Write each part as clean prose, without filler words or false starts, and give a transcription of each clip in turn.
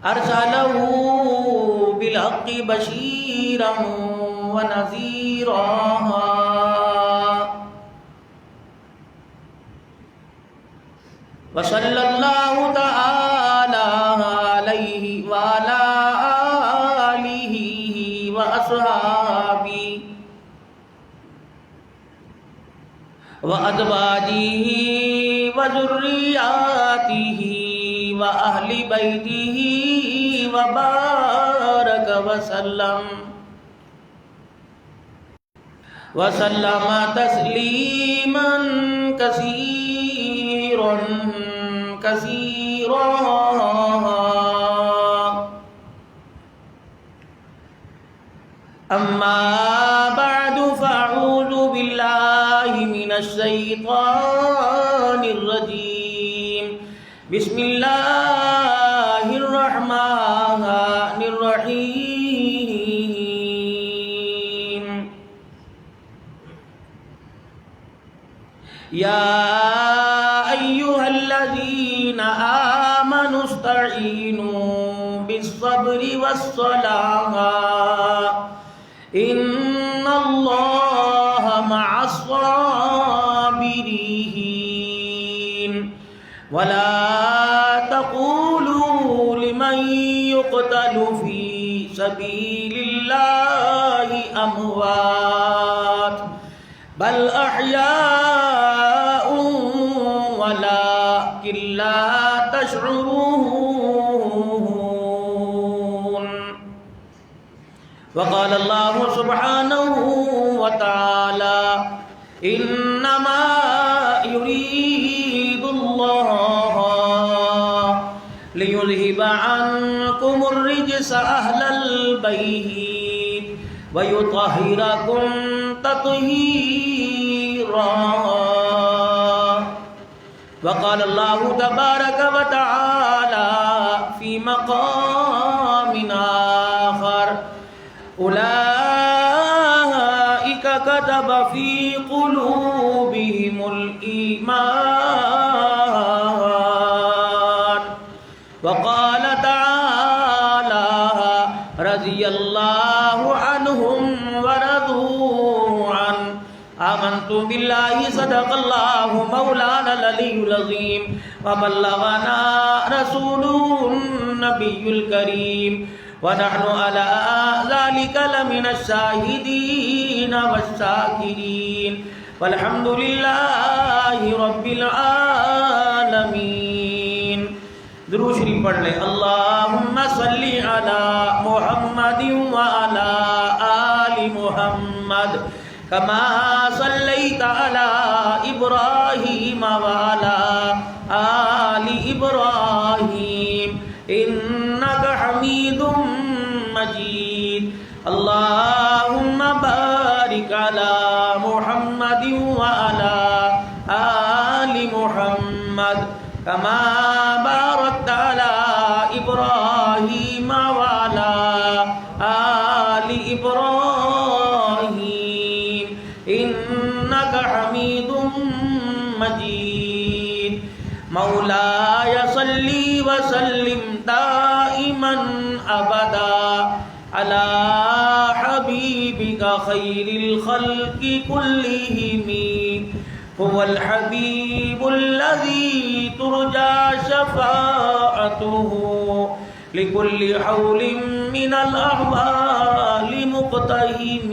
أرسله بالحق بشيرا ونذيرا وصلى الله تعالى عليه وعلى آله وأصحابه وأزواجه وذرياته وأهل بيته وبارك وسلم تسليما كثيرا كثيرا. أما بعد فأعوذ بالله من الشيطان الرجيم. بسم الله الرحمن الرحيم. يا أيها الذين آمنوا استعينوا بالصبر والصلاة إن الله مع الصابرين. ولا تقولوا لمن يقتل في سبيل الله أموات بل أحياء ولكن لا تشعرون. وقال الله سبحانه وتعالى إنما يريد الله ليذهب عنكم الرجس أهل البيت ويطهركم تطهيرا. وقال الله تبارك وتعالى في مقام آخر أولئك كتب في قلوبهم الإيمان. وقال تعالى رضي الله عنهم ورضوا عنه. آمنت بالله صدق الله مولانا العلي العظيم وبلغنا رسوله النبي الكريم ونحن على ذلك لمن الشاهدين والشاكرين والحمد لله رب العالمين. درود شریف پڑھ لیں. اللہم صلی علی محمد وعلی آل محمد کما صلیت علی ابراہیم وعلی آل ابراہیم انک حمید مجید. اللہم بارک علی محمد وعلی آل محمد کما بارکت علی ابراہیم وعلی آل ابراہیم انک حمید مجید. مولاي صل وسلم دائما ابدا على حبيبك خير الخلق كلهم. هو الحبيب الذي ترجى شفاعته لكل حول من الأحوال مقتحم.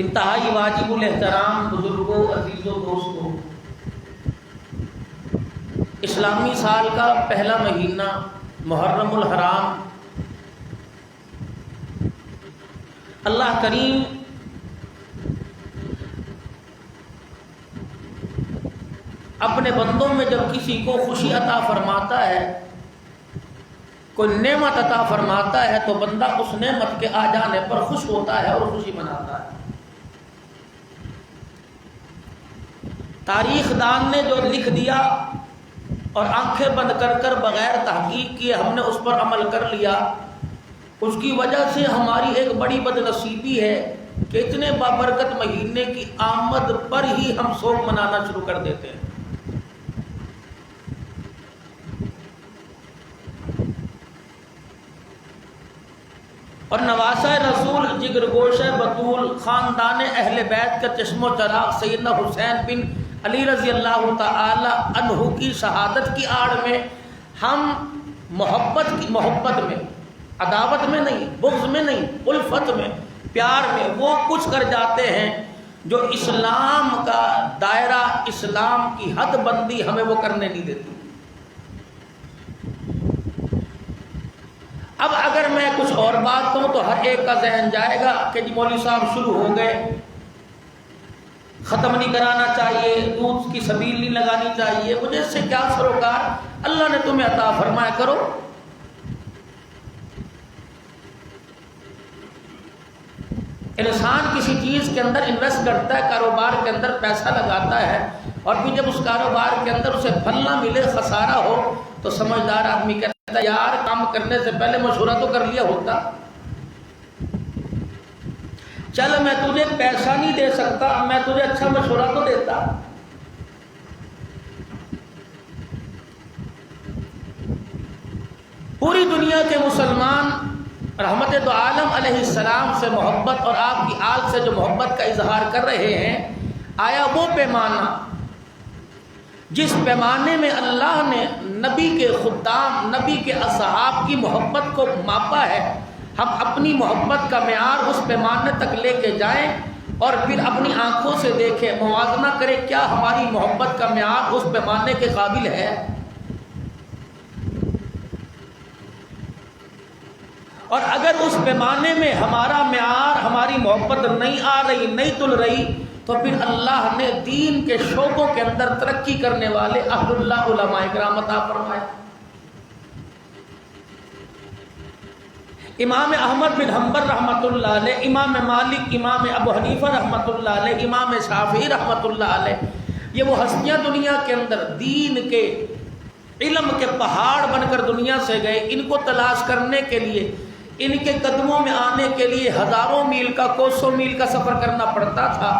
انتہائی واجب الاحترام بزرگوں، عزیزوں، دوستوں، اسلامی سال کا پہلا مہینہ محرم الحرام اللہ کریم اپنے بندوں میں جب کسی کو خوشی عطا فرماتا ہے، کوئی نعمت عطا فرماتا ہے، تو بندہ اس نعمت کے آ جانے پر خوش ہوتا ہے اور خوشی مناتا ہے. تاریخ دان نے جو لکھ دیا اور آنکھیں بند کر کر بغیر تحقیق کیے ہم نے اس پر عمل کر لیا، اس کی وجہ سے ہماری ایک بڑی بد نصیبی ہے کہ اتنے بابرکت مہینے کی آمد پر ہی ہم سوگ منانا شروع کر دیتے ہیں. اور نواسہ رسول جگر گوش بطول خاندان اہل بیت کا چشم و چراغ سیدنا حسین بن علی رضی اللہ تعالی عنہ کی شہادت کی آڑ میں ہم محبت میں، عداوت میں نہیں، بغض میں نہیں، الفت میں، پیار میں وہ کچھ کر جاتے ہیں جو اسلام کا دائرہ، اسلام کی حد بندی ہمیں وہ کرنے نہیں دیتی۔ اب اگر میں کچھ اور بات کروں تو ہر ایک کا ذہن جائے گا کہ جی مولوی صاحب شروع ہو گئے، ختم نہیں کرانا چاہیے، دودھ کی سبیل نہیں لگانی چاہیے، مجھے اس سے کیا سروکار، اللہ نے تمہیں عطا فرمایا کرو۔ انسان کسی چیز کے اندر انویسٹ کرتا ہے، کاروبار کے اندر پیسہ لگاتا ہے، اور پھر جب اس کاروبار کے اندر اسے پھل نہ ملے، خسارہ ہو، تو سمجھدار آدمی کہتا ہے یار کام کرنے سے پہلے مشورہ تو کر لیا ہوتا، چل میں تجھے پیسہ نہیں دے سکتا، میں تجھے اچھا مشورہ تو دیتا۔ پوری دنیا کے مسلمان رحمت دو عالم علیہ السلام سے محبت اور آپ کی آل سے جو محبت کا اظہار کر رہے ہیں، آیا وہ پیمانہ جس پیمانے میں اللہ نے نبی کے خدام، نبی کے اصحاب کی محبت کو ماپا ہے، ہم اپنی محبت کا معیار اس پیمانے تک لے کے جائیں اور پھر اپنی آنکھوں سے دیکھیں، موازنہ کریں کیا ہماری محبت کا معیار اس پیمانے کے قابل ہے۔ اور اگر اس پیمانے میں ہمارا معیار، ہماری محبت نہیں آ رہی، نہیں تل رہی، تو پھر اللہ نے دین کے شعبوں کے اندر ترقی کرنے والے اہل اللہ علماء کرام عطا فرمائے۔ امام احمد بن حنبل رحمۃ اللہ علیہ، امام مالک، امام ابو حنیفہ رحمۃ اللہ علیہ، امام شافعی رحمۃ اللہ علیہ، یہ وہ ہستیاں دنیا کے اندر دین کے علم کے پہاڑ بن کر دنیا سے گئے۔ ان کو تلاش کرنے کے لیے، ان کے قدموں میں آنے کے لیے ہزاروں میل کا، کوسوں میل کا سفر کرنا پڑتا تھا،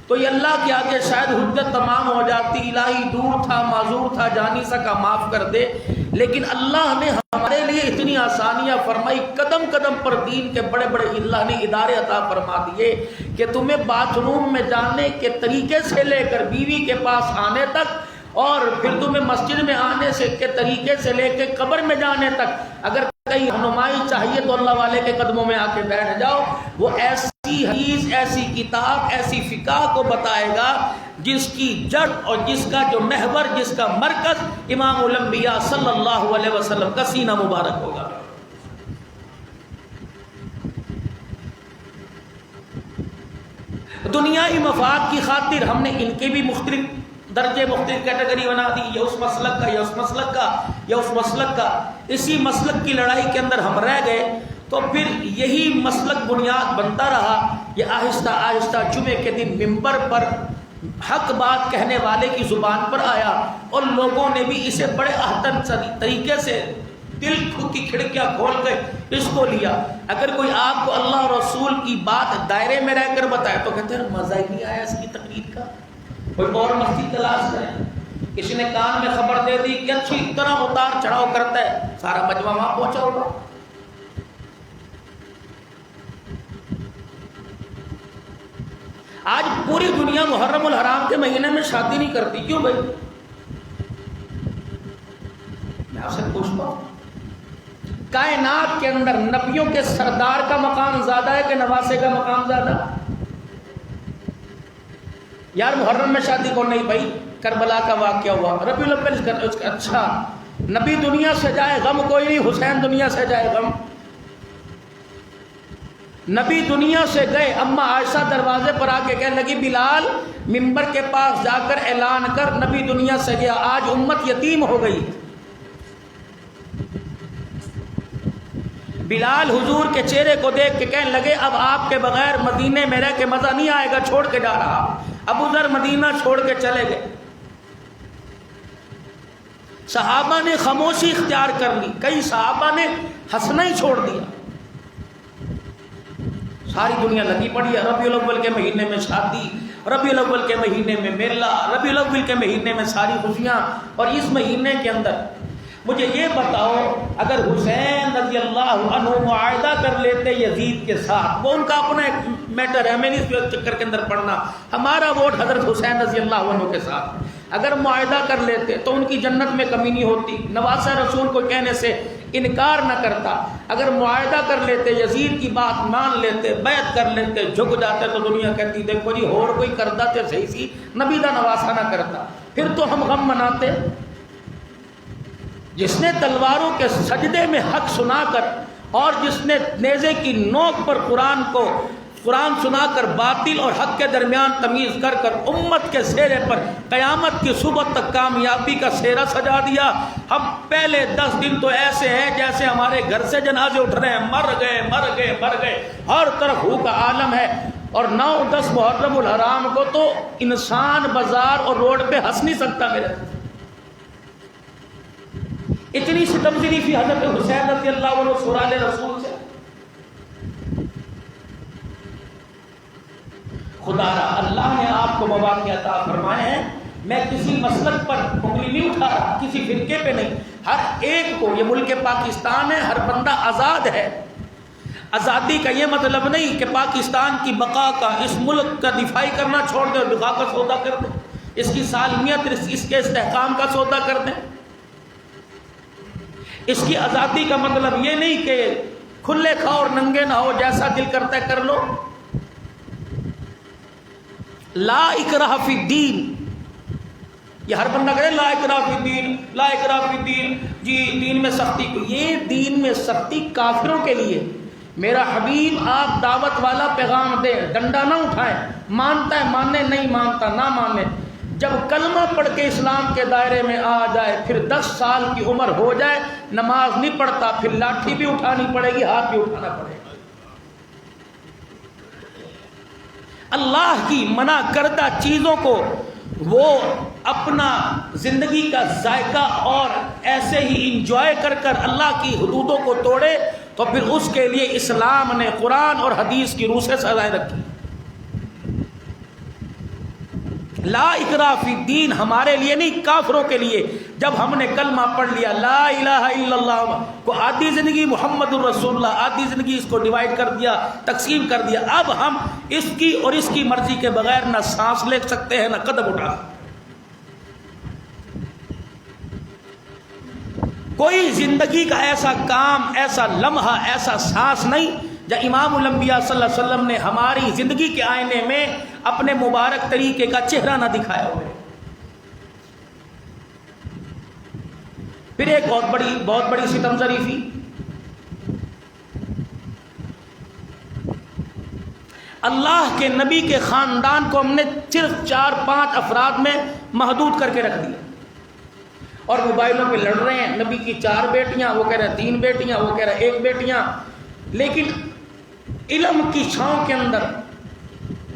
تو یہ اللہ کے آگے شاید حجت تمام ہو جاتی، الہی دور تھا، معذور تھا، جا نہیں سکا، معاف کر دے، لیکن اللہ نے ہمارے لیے اتنی آسانیاں فرمائی، قدم قدم پر دین کے بڑے بڑے اللہ نے ادارے عطا فرما دیے کہ تمہیں باتھ روم میں جانے کے طریقے سے لے کر بیوی کے پاس آنے تک، اور پھر تمہیں مسجد میں آنے سے کے طریقے سے لے کے قبر میں جانے تک، اگر کہیں رہنمائی چاہیے تو اللہ والے کے قدموں میں آ کے بیٹھ جاؤ، وہ ایسی حدیث، ایسی کتاب، ایسی فقہ کو بتائے گا جس کی جڑ اور جس کا جو محور، جس کا مرکز امام الانبیاء صلی اللہ علیہ وسلم کا سینہ مبارک ہوگا۔ دنیائی مفاد کی خاطر ہم نے ان کے بھی مختلف درجے، مختلف کیٹیگری بنا دی، یہ اس مسلک کا، یہ اس مسلک کا، یہ اس مسلک کا، اسی مسلک کی لڑائی کے اندر ہم رہ گئے، تو پھر یہی مسلک بنیاد بنتا رہا۔ یہ آہستہ آہستہ جمعے کے دن ممبر پر حق بات کہنے والے کی زبان پر آیا، اور لوگوں نے بھی اسے بڑے احسن طریقے سے دل کی کھڑکیاں کھول کے اس کو لیا۔ اگر کوئی آپ کو اللہ اور رسول کی بات دائرے میں رہ کر بتائے تو کہتے ہیں مزہ ہی نہیں آیا اس کی تقریر کا، کوئی اور مسجد تلاش کریں۔ کسی نے کان میں خبر دے دی کہ اچھی طرح اتار چڑھاؤ کرتا ہے، سارا مجمع وہاں پہنچا ہوگا۔ آج پوری دنیا محرم الحرام کے مہینے میں شادی نہیں کرتی، کیوں بھائی؟ میں آپ سے پوچھتا ہوں، کائنات کے اندر نبیوں کے سردار کا مقام زیادہ ہے کہ نواسے کا مقام زیادہ؟ یار محرم میں شادی کو نہیں بھائی، کربلا کا واقعہ ہوا، ربیع الاول، اچھا نبی دنیا سے جائے غم کوئی نہیں، حسین دنیا سے جائے غم۔ نبی دنیا سے گئے، اما عائشہ دروازے پر آ کے کہنے لگی بلال ممبر کے پاس جا کر اعلان کر نبی دنیا سے گیا، آج امت یتیم ہو گئی۔ بلال حضور کے چہرے کو دیکھ کے کہنے لگے اب آپ کے بغیر مدینے میں رہ کے مزہ نہیں آئے گا، چھوڑ کے جا رہا۔ ابو ذر مدینہ چھوڑ کے چلے گئے۔ صحابہ نے خاموشی اختیار کر لی، کئی صحابہ نے ہنسنا ہی چھوڑ دیا۔ ساری دنیا لگی پڑی ہے، ربیع الاول کے مہینے میں شادی، ربیع الاول کے مہینے میں میلہ، ربیع الاول کے مہینے میں ساری خوشیاں، اور اس مہینے کے اندر مجھے یہ بتاؤ اگر حسین رضی اللہ عنہ معاہدہ کر لیتے یزید کے ساتھ، وہ ان کا اپنا ایک میٹر ہے، ہمیں نہیں اس چکر کے اندر پڑنا، ہمارا ووٹ حضرت حسین رضی اللہ عنہ کے ساتھ، اگر معاہدہ کر لیتے تو ان کی جنت میں کمی نہیں ہوتی، نواسہ رسول کو کہنے سے انکار نہ کرتا، اگر معاہدہ کر لیتے یزید کی بات مان لیتے، بیعت کر لیتے، جھک جاتے تو دنیا کہتی دیکھو جی اور کوئی کردا تے صحیح سی، نبی دا نواسہ نہ کرتا، پھر تو ہم غم مناتے۔ جس نے تلواروں کے سجدے میں حق سنا کر اور جس نے نیزے کی نوک پر قرآن سنا کر باطل اور حق کے درمیان تمیز کر کر امت کے سہرے پر قیامت کی صبح تک کامیابی کا سہرا سجا دیا، ہم پہلے 10 دن تو ایسے ہیں جیسے ہمارے گھر سے جنازے اٹھ رہے ہیں، مر گئے، ہر طرف ہو کا عالم ہے، اور 9-10 محرم الحرام کو تو انسان بازار اور روڈ پہ ہنس نہیں سکتا میرے، اتنی ستم ظریفی حضرت حسین رضی اللہ عنہ سورال رسول سے۔ خدا را اللہ نے آپ کو مواقع عطا فرمائے ہیں، میں کسی مسلک پر انگلی نہیں اٹھا رہا، کسی فرقے پہ نہیں، ہر ایک کو، یہ ملک پاکستان ہے، ہر بندہ آزاد ہے۔ آزادی کا یہ مطلب نہیں کہ پاکستان کی بقا کا، اس ملک کا دفاعی کرنا چھوڑ دیں اور بقا کا سودا کر دیں، اس کی سالمیت، اس کے استحکام کا سودا کر دیں۔ اس کی آزادی کا مطلب یہ نہیں کہ کھلے کھاؤ اور ننگے نہ ہو، جیسا دل کرتا ہے کر لو۔ لا اکراہ فی الدین، یہ ہر بندہ کہے لا اکراہ فی الدین، لا اکراہ فی الدین، جی دین میں سختی کو، یہ دین میں سختی کافروں کے لیے۔ میرا حبیب آپ دعوت والا پیغام دیں، ڈنڈا نہ اٹھائیں، مانتا ہے ماننے، نہیں مانتا نہ مانے، جب کلمہ پڑھ کے اسلام کے دائرے میں آ جائے، پھر 10 سال کی عمر ہو جائے، نماز نہیں پڑھتا، پھر لاٹھی بھی اٹھانی پڑے گی، ہاتھ بھی اٹھانا پڑے گا۔ اللہ کی منع کردہ چیزوں کو وہ اپنا زندگی کا ذائقہ اور ایسے ہی انجوائے کر کر اللہ کی حدودوں کو توڑے، تو پھر اس کے لیے اسلام نے قرآن اور حدیث کی روح سے سزائیں رکھی۔ لا اکراہ فی الدین ہمارے لیے نہیں، کافروں کے لیے۔ جب ہم نے کلمہ پڑھ لیا لا الہ الا اللہ کو، آدھی زندگی محمد الرسول اللہ، آدھی زندگی اس کو ڈیوائیڈ کر دیا، تقسیم کر دیا، اب ہم اس کی اور اس کی مرضی کے بغیر نہ سانس لے سکتے ہیں، نہ قدم اٹھا۔ کوئی زندگی کا ایسا کام، ایسا لمحہ، ایسا سانس نہیں جب امام الانبیاء صلی اللہ علیہ وسلم نے ہماری زندگی کے آئینے میں اپنے مبارک طریقے کا چہرہ نہ دکھایا ہوئے۔ پھر ایک بہت بڑی ستم ظریفی، اللہ کے نبی کے خاندان کو ہم نے صرف 4-5 افراد میں محدود کر کے رکھ دیا، اور موبائلوں پہ لڑ رہے ہیں، نبی کی 4 بیٹیاں، وہ کہہ رہے ہیں 3 بیٹیاں، وہ کہہ رہے ہیں 1 بیٹیاں، لیکن علم کی چھاؤں کے اندر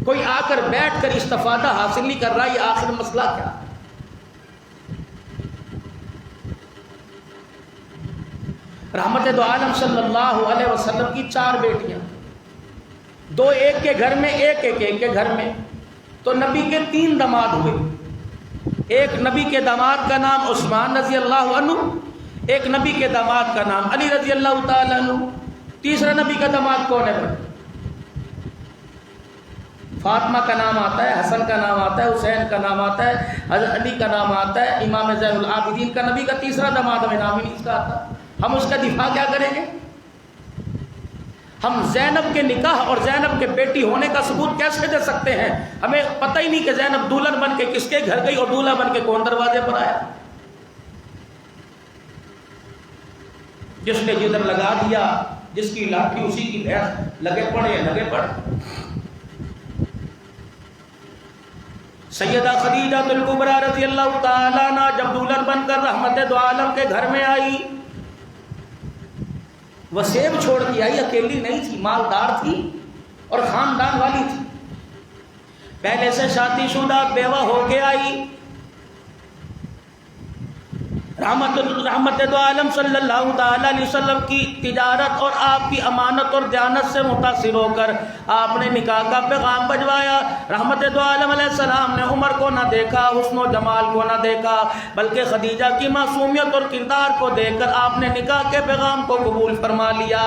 کوئی آ کر بیٹھ کر استفادہ حاصل نہیں کر رہا۔ یہ آخر مسئلہ کیا؟ رحمت دو عالم صلی اللہ علیہ وسلم کی 4 بیٹیاں، 2 ایک کے گھر میں، ایک کے گھر میں، تو نبی کے 3 داماد ہوئے۔ ایک نبی کے داماد کا نام عثمان رضی اللہ عنہ، ایک نبی کے داماد کا نام علی رضی اللہ تعالی عنہ، تیسرا نبی کا داماد کون ہے؟ فاطمہ کا نام آتا ہے، حسن کا نام آتا ہے، حسین کا نام آتا ہے، حضرت علی کا نام آتا ہے، امام زین العابدین کا نبی کا تیسرا داماد ہمیں نام ہی نہیں اس کا آتا، ہم اس کا دفاع کیا کریں گے؟ ہم زینب کے نکاح اور زینب کے بیٹی ہونے کا ثبوت کیسے دے سکتے ہیں؟ ہمیں پتہ ہی نہیں کہ زینب دلہن بن کے کس کے گھر گئی اور دولہا بن کے کون دروازے پر آیا۔ جس نے جدھر لگا دیا، جس کی لاٹھی اسی کی بھینس، لگے پڑ۔ سیدہ خدیجہ الکبریٰ رضی اللہ تعالیٰ عنہ جب دلہن بن کر رحمت دو عالم کے گھر میں آئی، وہ سیب چھوڑ کے آئی، اکیلی نہیں تھی، مالدار تھی اور خاندان والی تھی، پہلے سے شادی شدہ بیوہ ہو کے آئی۔ رحمت دو عالم صلی اللہ تعالی علیہ وسلم کی تجارت اور آپ کی امانت اور دیانت سے متاثر ہو کر آپ نے نکاح کا پیغام بھجوایا۔ رحمت دو عالم علیہ السلام نے عمر کو نہ دیکھا، حسن و جمال کو نہ دیکھا، بلکہ خدیجہ کی معصومیت اور کردار کو دیکھ کر آپ نے نکاح کے پیغام کو قبول فرما لیا۔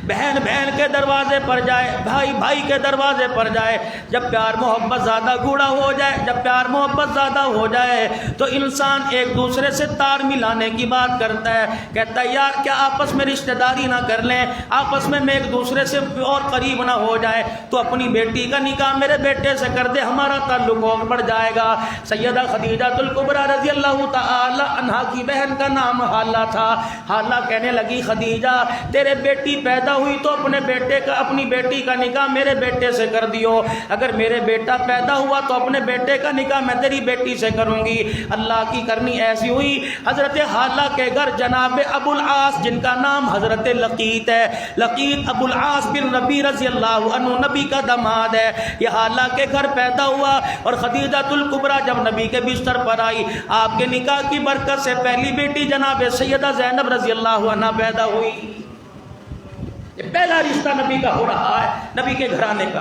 بہن بہن کے دروازے پر جائے، بھائی بھائی کے دروازے پر جائے، جب پیار محبت زیادہ گوڑا ہو جائے، جب پیار محبت زیادہ ہو جائے تو انسان ایک دوسرے سے تار ملانے کی بات کرتا ہے، کہتا ہے یار کیا آپس میں رشتہ داری نہ کر لیں، آپس میں ایک دوسرے سے اور قریب نہ ہو جائے، تو اپنی بیٹی کا نکاح میرے بیٹے سے کر دے، ہمارا تعلق اور بڑھ جائے گا۔ سیدہ خدیجہ الکبریٰ رضی اللہ تعالی عنہا کی بہن کا نام حالہ تھا۔ حالہ کہنے لگی خدیجہ تیرے بیٹی پیدا ہوئی تو اپنی بیٹی کا نکاح میرے بیٹے سے کر دیو، اگر میرے بیٹا پیدا ہوا تو اپنے بیٹے کا نکاح میں تیری بیٹی سے کروں گی۔ اللہ کی کرنی ایسی ہوئی، حضرت حالہ کے گھر جناب ابو العاص جن کا نام حضرت لقیط ہے، لقیط ابو العاص بن ربیع رضی اللہ عنہ نبی کا داماد ہے، یہ حالہ کے گھر پیدا ہوا۔ اور خدیجہ الکبریٰ جب نبی کے بستر پر آئی، آپ کے نکاح کی برکت سے پہلی بیٹی جناب سیدہ زینب رضی اللہ عنہ پیدا ہوئی۔ یہ پہلا رشتہ نبی کا ہو رہا ہے، نبی کے گھرانے کا۔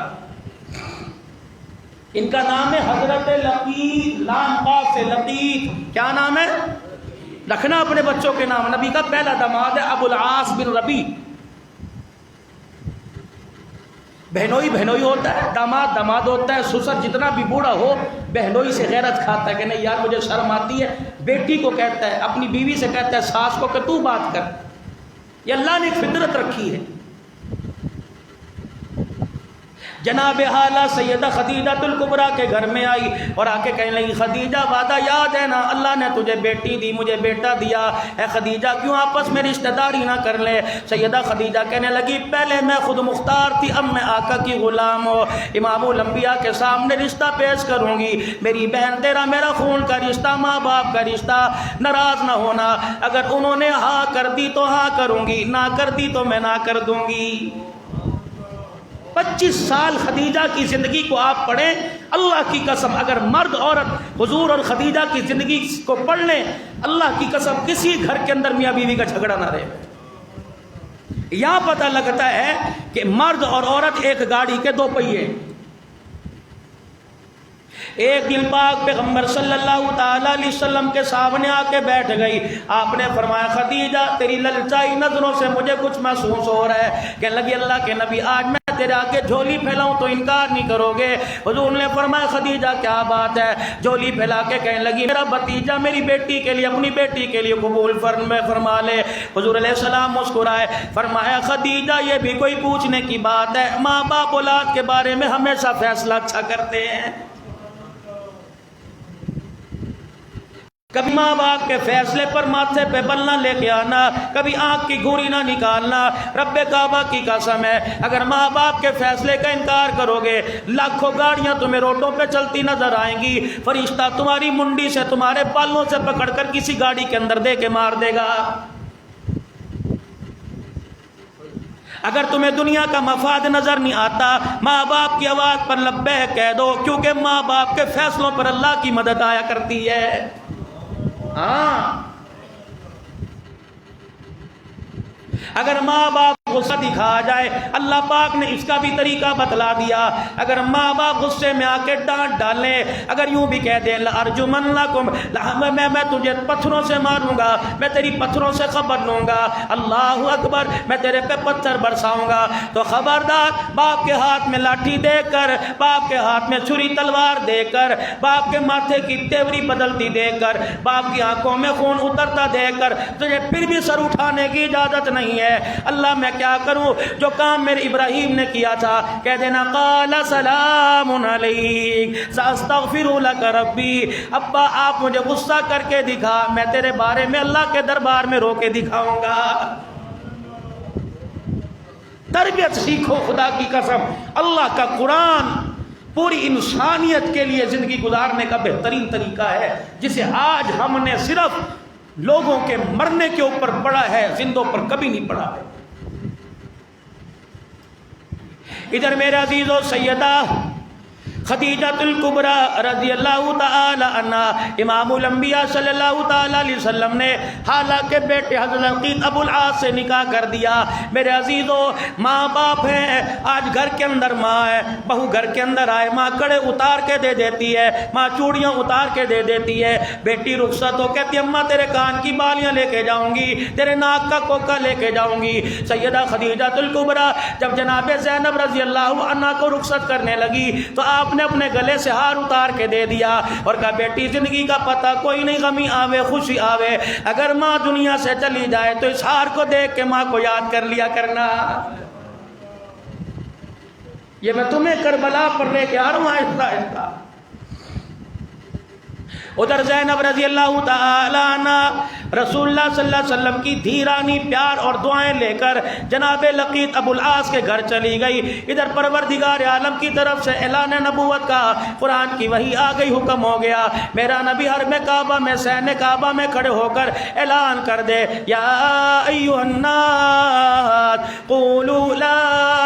ان کا نام ہے حضرت لقیط، لام قاف سے لقیط، کیا نام ہے؟ رکھنا اپنے بچوں کے نام۔ نبی کا پہلا داماد ہے ابو العاص بن ربیع۔ بہنوئی بہنوئی ہوتا ہے، داماد داماد ہوتا ہے، سسر جتنا بھی بوڑھا ہو بہنوئی سے غیرت کھاتا ہے کہ نہیں یار مجھے شرم آتی ہے، بیٹی کو کہتا ہے، اپنی بیوی سے کہتا ہے ساس کو کہ تو بات کر، یہ اللہ نے ایک فطرت رکھی ہے۔ جناب حالہ سیدہ خدیجہ الکبریٰ کے گھر میں آئی اور آ کے کہنے لگی خدیجہ وعدہ یاد ہے نا، اللہ نے تجھے بیٹی دی مجھے بیٹا دیا، اے خدیجہ کیوں آپس میں رشتہ داری نہ کر لے؟ سیدہ خدیجہ کہنے لگی پہلے میں خود مختار تھی، اب میں آقا کی غلام ہوں، امام الانبیاء کے سامنے رشتہ پیش کروں گی، میری بہن تیرا میرا خون کا رشتہ، ماں باپ کا رشتہ، ناراض نہ ہونا، اگر انہوں نے ہاں کر دی تو ہاں کروں گی، نہ کر دی تو میں نہ کر دوں گی۔ 25 سال خدیجہ کی زندگی کو آپ پڑھیں، اللہ کی قسم اگر مرد عورت حضور اور خدیجہ کی زندگی کو پڑھ لیں، اللہ کی قسم کسی گھر کے اندر میاں بیوی کا جھگڑا نہ رہے۔ یہاں پتہ لگتا ہے کہ مرد اور عورت ایک گاڑی کے دو پہیے۔ ایک دن پاک پیغمبر صلی اللہ تعالی علیہ وسلم کے سامنے آ کے بیٹھ گئی، آپ نے فرمایا خدیجہ تیری للچائی نظروں سے مجھے کچھ محسوس ہو رہا ہے۔ کہنے لگی اللہ کے نبی آج میں تیرے آگے جھولی پھیلاؤں تو انکار نہیں کرو گے؟ حضور نے فرمایا خدیجہ کیا بات ہے؟ جھولی پھیلا کے کہنے لگی میرا بھتیجا میری بیٹی کے لیے، اپنی بیٹی کے لیے قبول فرما لے۔ حضور علیہ السلام مسکرائے، فرمایا خدیجہ یہ بھی کوئی پوچھنے کی بات ہے؟ ماں باپ اولاد کے بارے میں ہمیشہ فیصلہ اچھا کرتے ہیں، کبھی ماں باپ کے فیصلے پر ماتھے پہ بل نہ لے کے آنا، کبھی آنکھ کی گوری نہ نکالنا۔ رب کعبہ کی قسم ہے اگر ماں باپ کے فیصلے کا انکار کرو گے، لاکھوں گاڑیاں تمہیں روڈوں پہ چلتی نظر آئیں گی، فرشتہ تمہاری منڈی سے تمہارے بالوں سے پکڑ کر کسی گاڑی کے اندر دے کے مار دے گا۔ اگر تمہیں دنیا کا مفاد نظر نہیں آتا، ماں باپ کی آواز پر لبیک کہہ دو، کیونکہ ماں باپ کے فیصلوں پر اللہ کی مدد آیا کرتی ہے۔ ہاں اگر ماں باپ غصہ دکھا جائے، اللہ پاک نے اس کا بھی طریقہ بتلا دیا، اگر ماں باپ غصے میں آ کے ڈانٹ ڈالیں، اگر یوں بھی کہہ دیں لَأَرْجُمَنَّكُمْ، میں تجھے پتھروں سے ماروں گا، میں تیری پتھروں سے خبر لوں گا، اللہ اکبر، میں تیرے پہ پتھر برساؤں گا، تو خبردار باپ کے ہاتھ میں لاٹھی دے کر، باپ کے ہاتھ میں چھری تلوار دے کر، باپ کے ماتھے کی تیوری بدلتی دے کر، باپ کی آنکھوں میں خون اترتا دے کر تجھے پھر بھی سر اٹھانے کی اجازت نہیں ہے۔ اللہ میں کیا کروں؟ جو کام میرے ابراہیم نے کیا تھا، کہہ دینا قال سلام علیک ساستغفر لک ربی، ابا آپ مجھے غصہ کر کے دکھا، میں تیرے بارے میں اللہ کے دربار میں رو کے دکھاؤں گا۔ تربیت سیکھو، خدا کی قسم اللہ کا قرآن پوری انسانیت کے لیے زندگی گزارنے کا بہترین طریقہ ہے، جسے آج ہم نے صرف لوگوں کے مرنے کے اوپر پڑھا ہے، زندوں پر کبھی نہیں پڑھا ہے۔ ادھر میرے عزیزو سیدہ خدیجۃ الکبریٰ رضی اللہ تعالی عنہ امام الانبیاء صلی اللہ تعالی علیہ وسلم نے حالانکہ بیٹے حضرت لقیط ابو العاص سے نکاح کر دیا۔ میرے عزیزو، ماں باپ ہیں، آج گھر کے اندر ماں ہے، بہو گھر کے اندر آئے، ماں کڑے اتار کے دے دیتی ہے، ماں چوڑیاں اتار کے دے دیتی ہے، بیٹی رخصت ہو کہتی ہے اماں تیرے کان کی بالیاں لے کے جاؤں گی، تیرے ناک کا کوکا لے کے جاؤں گی۔ سیدہ خدیجۃ الکبریٰ جب جناب زینب رضی اللہ عنہ کو رخصت کرنے لگی تو آپ نے اپنے گلے سے ہار اتار کے دے دیا اور کہا بیٹی زندگی کا پتہ کوئی نہیں، غمی آوے خوشی آوے، اگر ماں دنیا سے چلی جائے تو اس ہار کو دیکھ کے ماں کو یاد کر لیا کرنا۔ یہ میں تمہیں کربلا پر لے کے آ رہا ہوں آہستہ آہستہ۔ ادھر زینب رضی اللہ تعالی عنہ رسول اللہ صلی اللہ علیہ وسلم کی دھیرانی پیار اور دعائیں لے کر جناب لقیط ابو العاص کے گھر چلی گئی۔ ادھر پروردگار عالم کی طرف سے اعلان نبوت کا قرآن کی وحی آ گئی، حکم ہو گیا میرا نبی حرم کعبہ میں صحن کعبہ میں کھڑے ہو کر اعلان کر دے یا ایھا الناس قولوا لا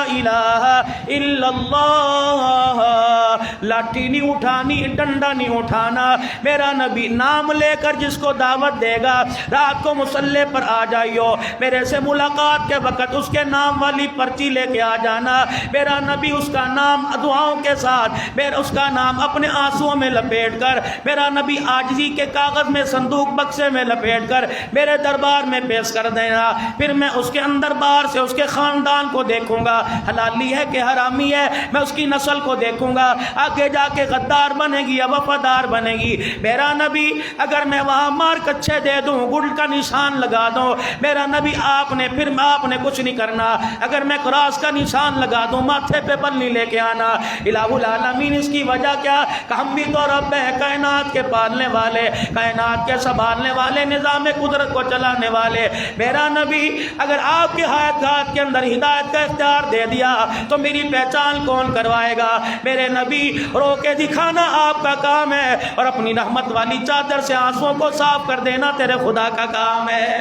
الہ الا اللہ۔ لاٹھی نہیں اٹھانی، ڈنڈا نہیں اٹھانا، میرا نبی نام لے کر جس کو دعوت دے گا رات کو مصلی پر آ جائیو، میرے سے ملاقات کے وقت اس کے نام والی پرچی لے کے آ جانا، میرا نبی اس کا نام دعاؤں کے ساتھ، میرا اس کا نام اپنے آنسوؤں میں لپیٹ کر، میرا نبی عاجزی کے کاغذ میں صندوق بکسے میں لپیٹ کر میرے دربار میں پیش کر دینا، پھر میں اس کے اندر باہر سے اس کے خاندان کو دیکھوں گا، حلالی ہے کہ حرامی ہے، میں اس کی نسل کو دیکھوں گا، آگے جا کے غدار بنے گی یا وفادار بنے گی۔ میرا نبی اگر میں وہاں مار کچھے دے دوں، گل کا نشان لگا دوں، میرا نبی آپ نے کچھ نہیں کرنا، اگر میں کراس کا نشان لگا دوں ماتھے پہ بلنی لے کے آنا۔ الہ العالمین اس کی وجہ کیا کہ ہم بھی تو رب ہے، کائنات کے پالنے والے، کائنات کے سنبھالنے والے، نظام قدرت کو چلانے والے۔ میرا نبی اگر آپ کی حیات کے اندر ہدایت کا اختیار دے دیا تو میری پہچان کون کروائے گا؟ میرے نبی رو کے دکھانا آپ کا کام ہے، اور اپنی رحمت والی چادر سے آنسوؤں کو صاف کر دینا تیرے خدا کا کام ہے۔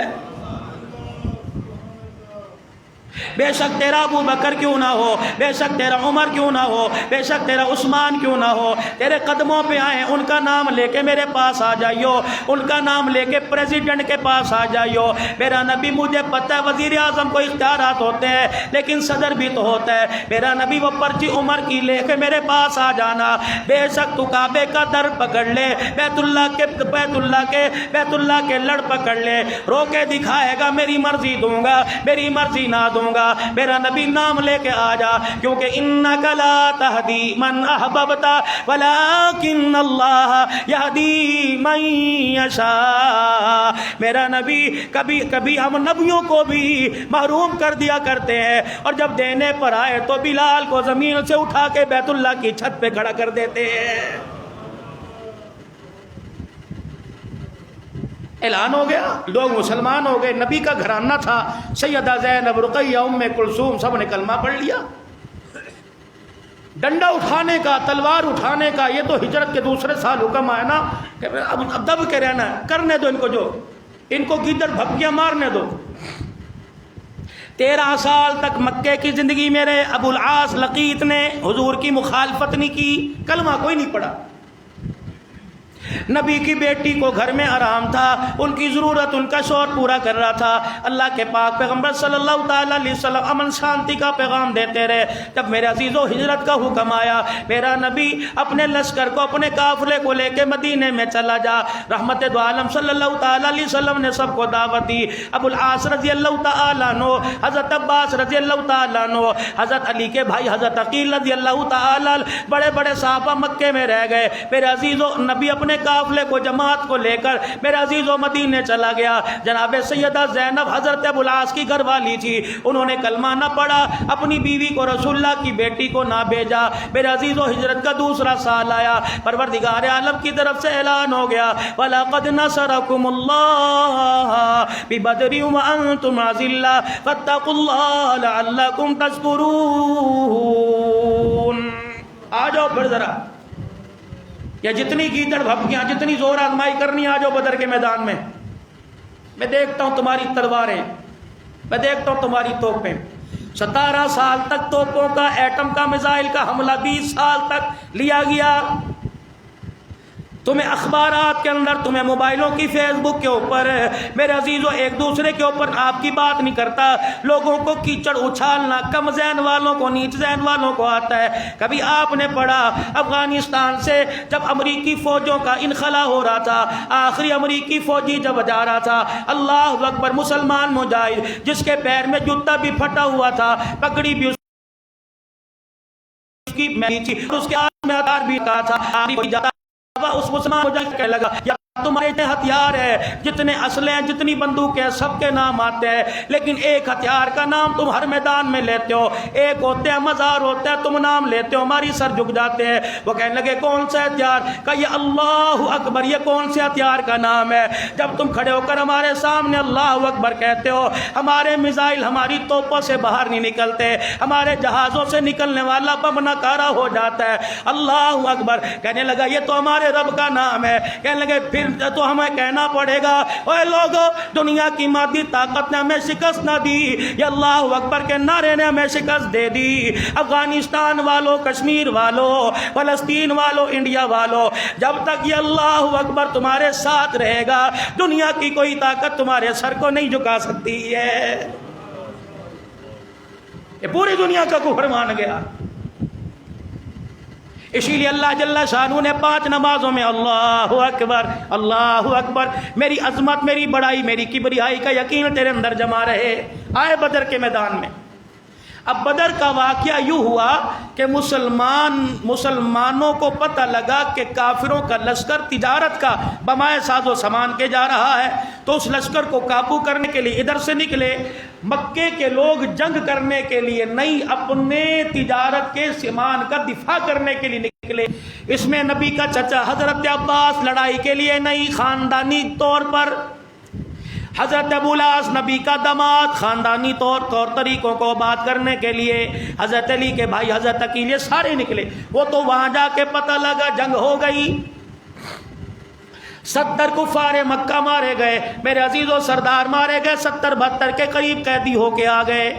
بے شک تیرا ابو بکر کیوں نہ ہو، بے شک تیرا عمر کیوں نہ ہو، بے شک تیرا عثمان کیوں نہ ہو، تیرے قدموں پہ آئیں، ان کا نام لے کے میرے پاس آ جائیو، ان کا نام لے کے پریزیڈنٹ کے پاس آ جائیو۔ میرا نبی مجھے پتہ ہے وزیر اعظم کو اختیارات ہوتے ہیں لیکن صدر بھی تو ہوتا ہے، میرا نبی وہ پرچی عمر کی لے کے میرے پاس آ جانا، بے شک تو کعبے کا در پکڑ لے، بیت اللہ کے لڑ پکڑ لے، رو کے دکھائے گا میری مرضی دوں گا، میری مرضی نہ دوں گا، میرا نبی نام لے کے آ جا، کیونکہ انک لا تہدی من احببت ولکن اللہ یہدی من یشاء۔ میرا نبی کبھی ہم نبیوں کو بھی محروم کر دیا کرتے ہیں، اور جب دینے پر آئے تو بلال کو زمین سے اٹھا کے بیت اللہ کی چھت پہ کھڑا کر دیتے ہیں۔ اعلان ہو گیا، لوگ مسلمان ہو گئے، نبی کا گھرانہ تھا، سیدہ زینب، رقیہ، ام کلثوم، سب نے کلمہ پڑھ لیا۔ ڈنڈا اٹھانے کا، تلوار اٹھانے کا، یہ تو ہجرت کے دوسرے سال حکم آیا نا کہ اب دب کے رہنا ہے، کرنے دو ان کو، جو ان کو گیدڑ بھپکیاں مارنے دو۔ 13 سال تک مکے کی زندگی میرے ابو العاص لقیط نے حضور کی مخالفت نہیں کی، کلمہ کوئی نہیں پڑھا۔ نبی کی بیٹی کو گھر میں آرام تھا، ان کی ضرورت ان کا شوہر پورا کر رہا تھا، اللہ کے پاک پیغمبر صلی اللہ تعالی علیہ وسلم امن شانتی کا پیغام دیتے رہے۔ جب میرے عزیزو ہجرت کا حکم آیا، میرا نبی اپنے لشکر کو، اپنے قافلے کو لے کے مدینے میں چلا جا، رحمت دو عالم صلی اللہ تعالی علیہ وسلم نے سب کو دعوت دی۔ ابو العاص رضی اللہ تعالیٰ عنہ، حضرت عباس رضی اللہ تعالیٰ عنہ، حضرت علی کے بھائی حضرت عقیل رضی اللہ تعالیٰ، بڑے بڑے صحابہ مکے میں رہ گئے۔ میرے عزیزو نبی اپنے قافلے کو، جماعت کو لے کر میرے عزیزو مدینے چلا گیا۔ جناب سیدہ زینب حضرت ابو العاص کی گھر والی تھی، انہوں نے کلمہ نہ پڑھا، اپنی بیوی کو، رسول اللہ کی بیٹی کو نہ بھیجا۔ میرے عزیزو ہجرت کا دوسرا سال آیا، پروردگار عالم کی طرف سے اعلان ہو گیا وَلَقَدْ نَصَرَكُمُ اللَّهُ بِبَدْرٍ وَأَنْتُمْ أَذِلَّةٌ فَاتَّقُوا اللَّهَ لَعَلَّكُمْ تَشْكُرُونَ۔ آ جاؤ پھر ذرا، یا جتنی گیدڑ بھپکیاں، جتنی زور آزمائی کرنی، آ جاؤ بدر کے میدان میں، میں دیکھتا ہوں تمہاری تلواریں، میں دیکھتا ہوں تمہاری توپیں۔ 17 سال تک توپوں کا، ایٹم کا، میزائل کا حملہ 20 سال تک لیا گیا۔ تمہیں اخبارات کے اندر، تمہیں موبائلوں کی، فیس بک کے اوپر، میرے عزیزوں، ایک دوسرے کے اوپر آپ کی بات نہیں کرتا، لوگوں کو کیچڑ اچھالنا کم ذہن والوں کو، نیچ ذہن والوں کو آتا ہے۔ کبھی آپ نے پڑھا افغانستان سے جب امریکی فوجوں کا انخلا ہو رہا تھا، آخری امریکی فوجی جب جا رہا تھا، اللہ اکبر، مسلمان مجاہد جس کے پیر میں جوتا بھی پھٹا ہوا تھا، پگڑی بھی اس کی میچی، اس کے ہاتھ میں ہتھیار بھی کہا تھا، اس مسلمان مجاہد کہنے لگا یا تمہارے اتنے ہتھیار ہے، جتنے اسلحے ہیں، جتنی بندوقیں ہیں، سب کے نام آتے ہیں، لیکن ایک ہتھیار کا نام تم ہر میدان میں لیتے ہو، ایک ہوتے ہیں مزار ہوتا ہے، تم نام لیتے ہو، ہماری سر جھک جاتے ہیں۔ وہ کہنے لگے کون سا ہتھیار؟ کہ یہ اللہ اکبر، یہ کون سے ہتھیار کا نام ہے؟ جب تم کھڑے ہو کر ہمارے سامنے اللہ اکبر کہتے ہو، ہمارے میزائل ہماری توپوں سے باہر نہیں نکلتے، ہمارے جہازوں سے نکلنے والا بم ناکارہ ہو جاتا ہے۔ اللہ اکبر کہنے لگا یہ تو ہمارے رب کا نام ہے۔ کہنے لگے پھر تو ہمیں کہنا پڑے گا، اے لوگو، دنیا کی مادی طاقت نے ہمیں شکست نہ دی، یہ اللہ اکبر کے نعرے نے ہمیں شکست دے دی۔ افغانستان والوں، کشمیر والوں، فلسطین والوں، انڈیا والوں، جب تک یہ اللہ اکبر تمہارے ساتھ رہے گا، دنیا کی کوئی طاقت تمہارے سر کو نہیں جھکا سکتی ہے۔ یہ پوری دنیا کا کفر مان گیا۔ اسی لیے اللہ جل شانہ نے 5 نمازوں میں اللہ اکبر، اللہ اکبر، میری عظمت، میری بڑائی، میری کبریائی کا یقین تیرے اندر جمع رہے۔ آئے بدر کے میدان میں۔ اب بدر کا واقعہ یوں ہوا کہ مسلمانوں کو پتہ لگا کہ کافروں کا لشکر تجارت کا بمائے ساز و سامان کے جا رہا ہے، تو اس لشکر کو قابو کرنے کے لیے ادھر سے نکلے۔ مکے کے لوگ جنگ کرنے کے لیے نہیں، اپنے تجارت کے سامان کا دفاع کرنے کے لیے نکلے۔ اس میں نبی کا چچا حضرت عباس لڑائی کے لیے نہیں، خاندانی طور پر حضرت ابو العاص نبی کا داماد، خاندانی طور طریقوں کو بات کرنے کے لیے حضرت علی کے بھائی حضرت عقیل، یہ سارے نکلے۔ وہ تو وہاں جا کے پتہ لگا جنگ ہو گئی، 70 کفار مکہ مارے گئے، میرے عزیزوں، سردار مارے گئے، 70-72 کے قریب قیدی ہو کے آ گئے۔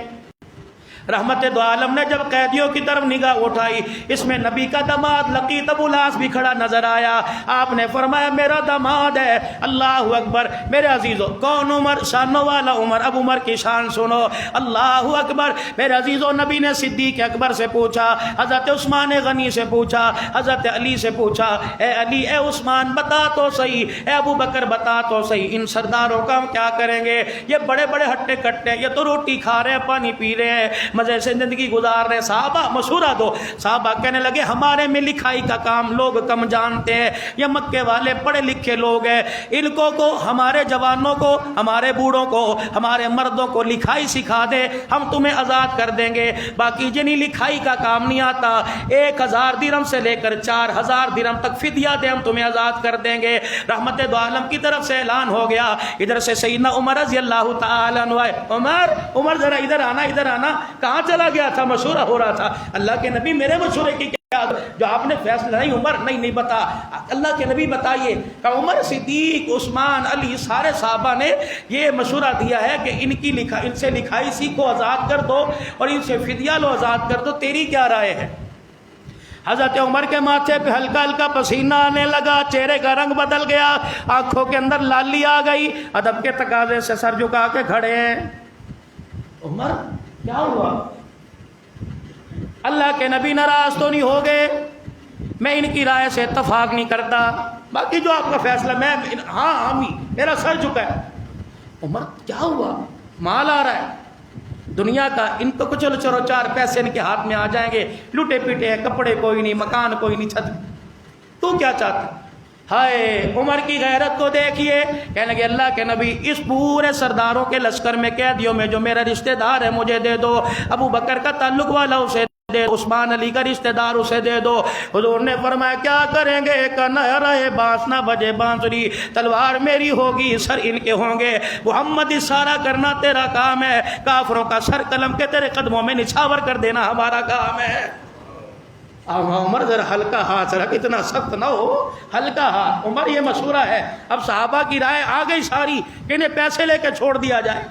رحمت دو عالم نے جب قیدیوں کی طرف نگاہ اٹھائی، اس میں نبی کا داماد لقیط ابو العاص بھی کھڑا نظر آیا۔ آپ نے فرمایا میرا داماد ہے۔ اللہ اکبر، میرے عزیزوں، کون عمر؟ شانوں والا عمر۔ اب عمر کی شان سنو، اللہ اکبر، میرے عزیزوں، نبی نے صدیق اکبر سے پوچھا، حضرت عثمان غنی سے پوچھا، حضرت علی سے پوچھا، اے علی، اے عثمان بتا تو صحیح، اے ابو بکر بتا تو صحیح، ان سرداروں کا ہم کیا کریں گے؟ یہ بڑے بڑے ہٹے کٹے، یہ تو روٹی کھا رہے ہیں، پانی پی رہے ہیں، مزے سے زندگی گزار رہے۔ صحابہ مشورہ دو۔ صحابہ کہنے لگے ہمارے میں لکھائی کا کام لوگ کم جانتے ہیں، یہ مکے والے پڑھے لکھے لوگ ہیں، ان کو ہمارے جوانوں کو، ہمارے بوڑھوں کو، ہمارے مردوں کو لکھائی سکھا دے، ہم تمہیں آزاد کر دیں گے۔ باقی جنہیں لکھائی کا کام نہیں آتا، 1000 درہم سے لے کر 4000 درہم تک فدیہ دے، ہم تمہیں آزاد کر دیں گے۔ رحمت دو عالم کی طرف سے اعلان ہو گیا۔ ادھر سے سیدنا عمر رضی اللہ تعالیٰ عنہ، عمر ذرا ادھر آنا، ادھر آنا، کہاں چلا گیا تھا؟ مشورہ ہو رہا تھا۔ اللہ کے نبی میرے مشورے کی کیا جو آپ نے فیصلہ؟ نہیں عمر، نہیں بتا، اللہ کے نبی بتائیے۔ کہ عمر، صدیق، عثمان، علی، سارے صحابہ نے یہ مشورہ دیا ہے کہ ان سے لکھائی سیکھو، آزاد کر دو، اور ان سے فدیہ لو، آزاد کر دو، تیری کیا رائے ہے؟ حضرت عمر کے ماتھے پہ ہلکا ہلکا پسینہ آنے لگا، چہرے کا رنگ بدل گیا، آنکھوں کے اندر لالی آ گئی، ادب کے تقاضے سے سر جھکا کے کھڑے ہیں۔ عمر کیا ہوا؟ اللہ کے نبی ناراض تو نہیں ہو گئے؟ میں ان کی رائے سے اتفاق نہیں کرتا، باقی جو آپ کا فیصلہ، میں ہاں میرا سر جھکا ہے۔ عمر کیا ہوا؟ مال آ رہا ہے دنیا کا، ان کو کچھ چلو 4 پیسے ان کے ہاتھ میں آ جائیں گے، لوٹے پیٹے ہیں، کپڑے کوئی نہیں، مکان کوئی نہیں، چھت، تو کیا چاہتا؟ ہائے عمر کی غیرت کو دیکھیے۔ کہنے لگے اللہ کے نبی، اس پورے سرداروں کے لشکر میں، قیدیوں میں جو میرا رشتہ دار ہے مجھے دے دو، ابو بکر کا تعلق والا اسے دے، عثمان علی کا رشتہ دار اسے دے دو۔ حضور نے فرمایا کیا کریں گے؟ کہ نہ رہے بانس نہ بجے بانسری، تلوار میری ہوگی، سر ان کے ہوں گے۔ محمد اشارہ کرنا تیرا کام ہے، کافروں کا سر قلم کے تیرے قدموں میں نچھاور کر دینا ہمارا کام ہے۔ عمر ذرا ہلکا ہاتھ رکھ، اتنا سخت نہ ہو، ہلکا ہاتھ۔ عمر یہ مشورہ ہے، اب صحابہ کی رائے آ گئی ساری کہ انہیں پیسے لے کے چھوڑ دیا جائے۔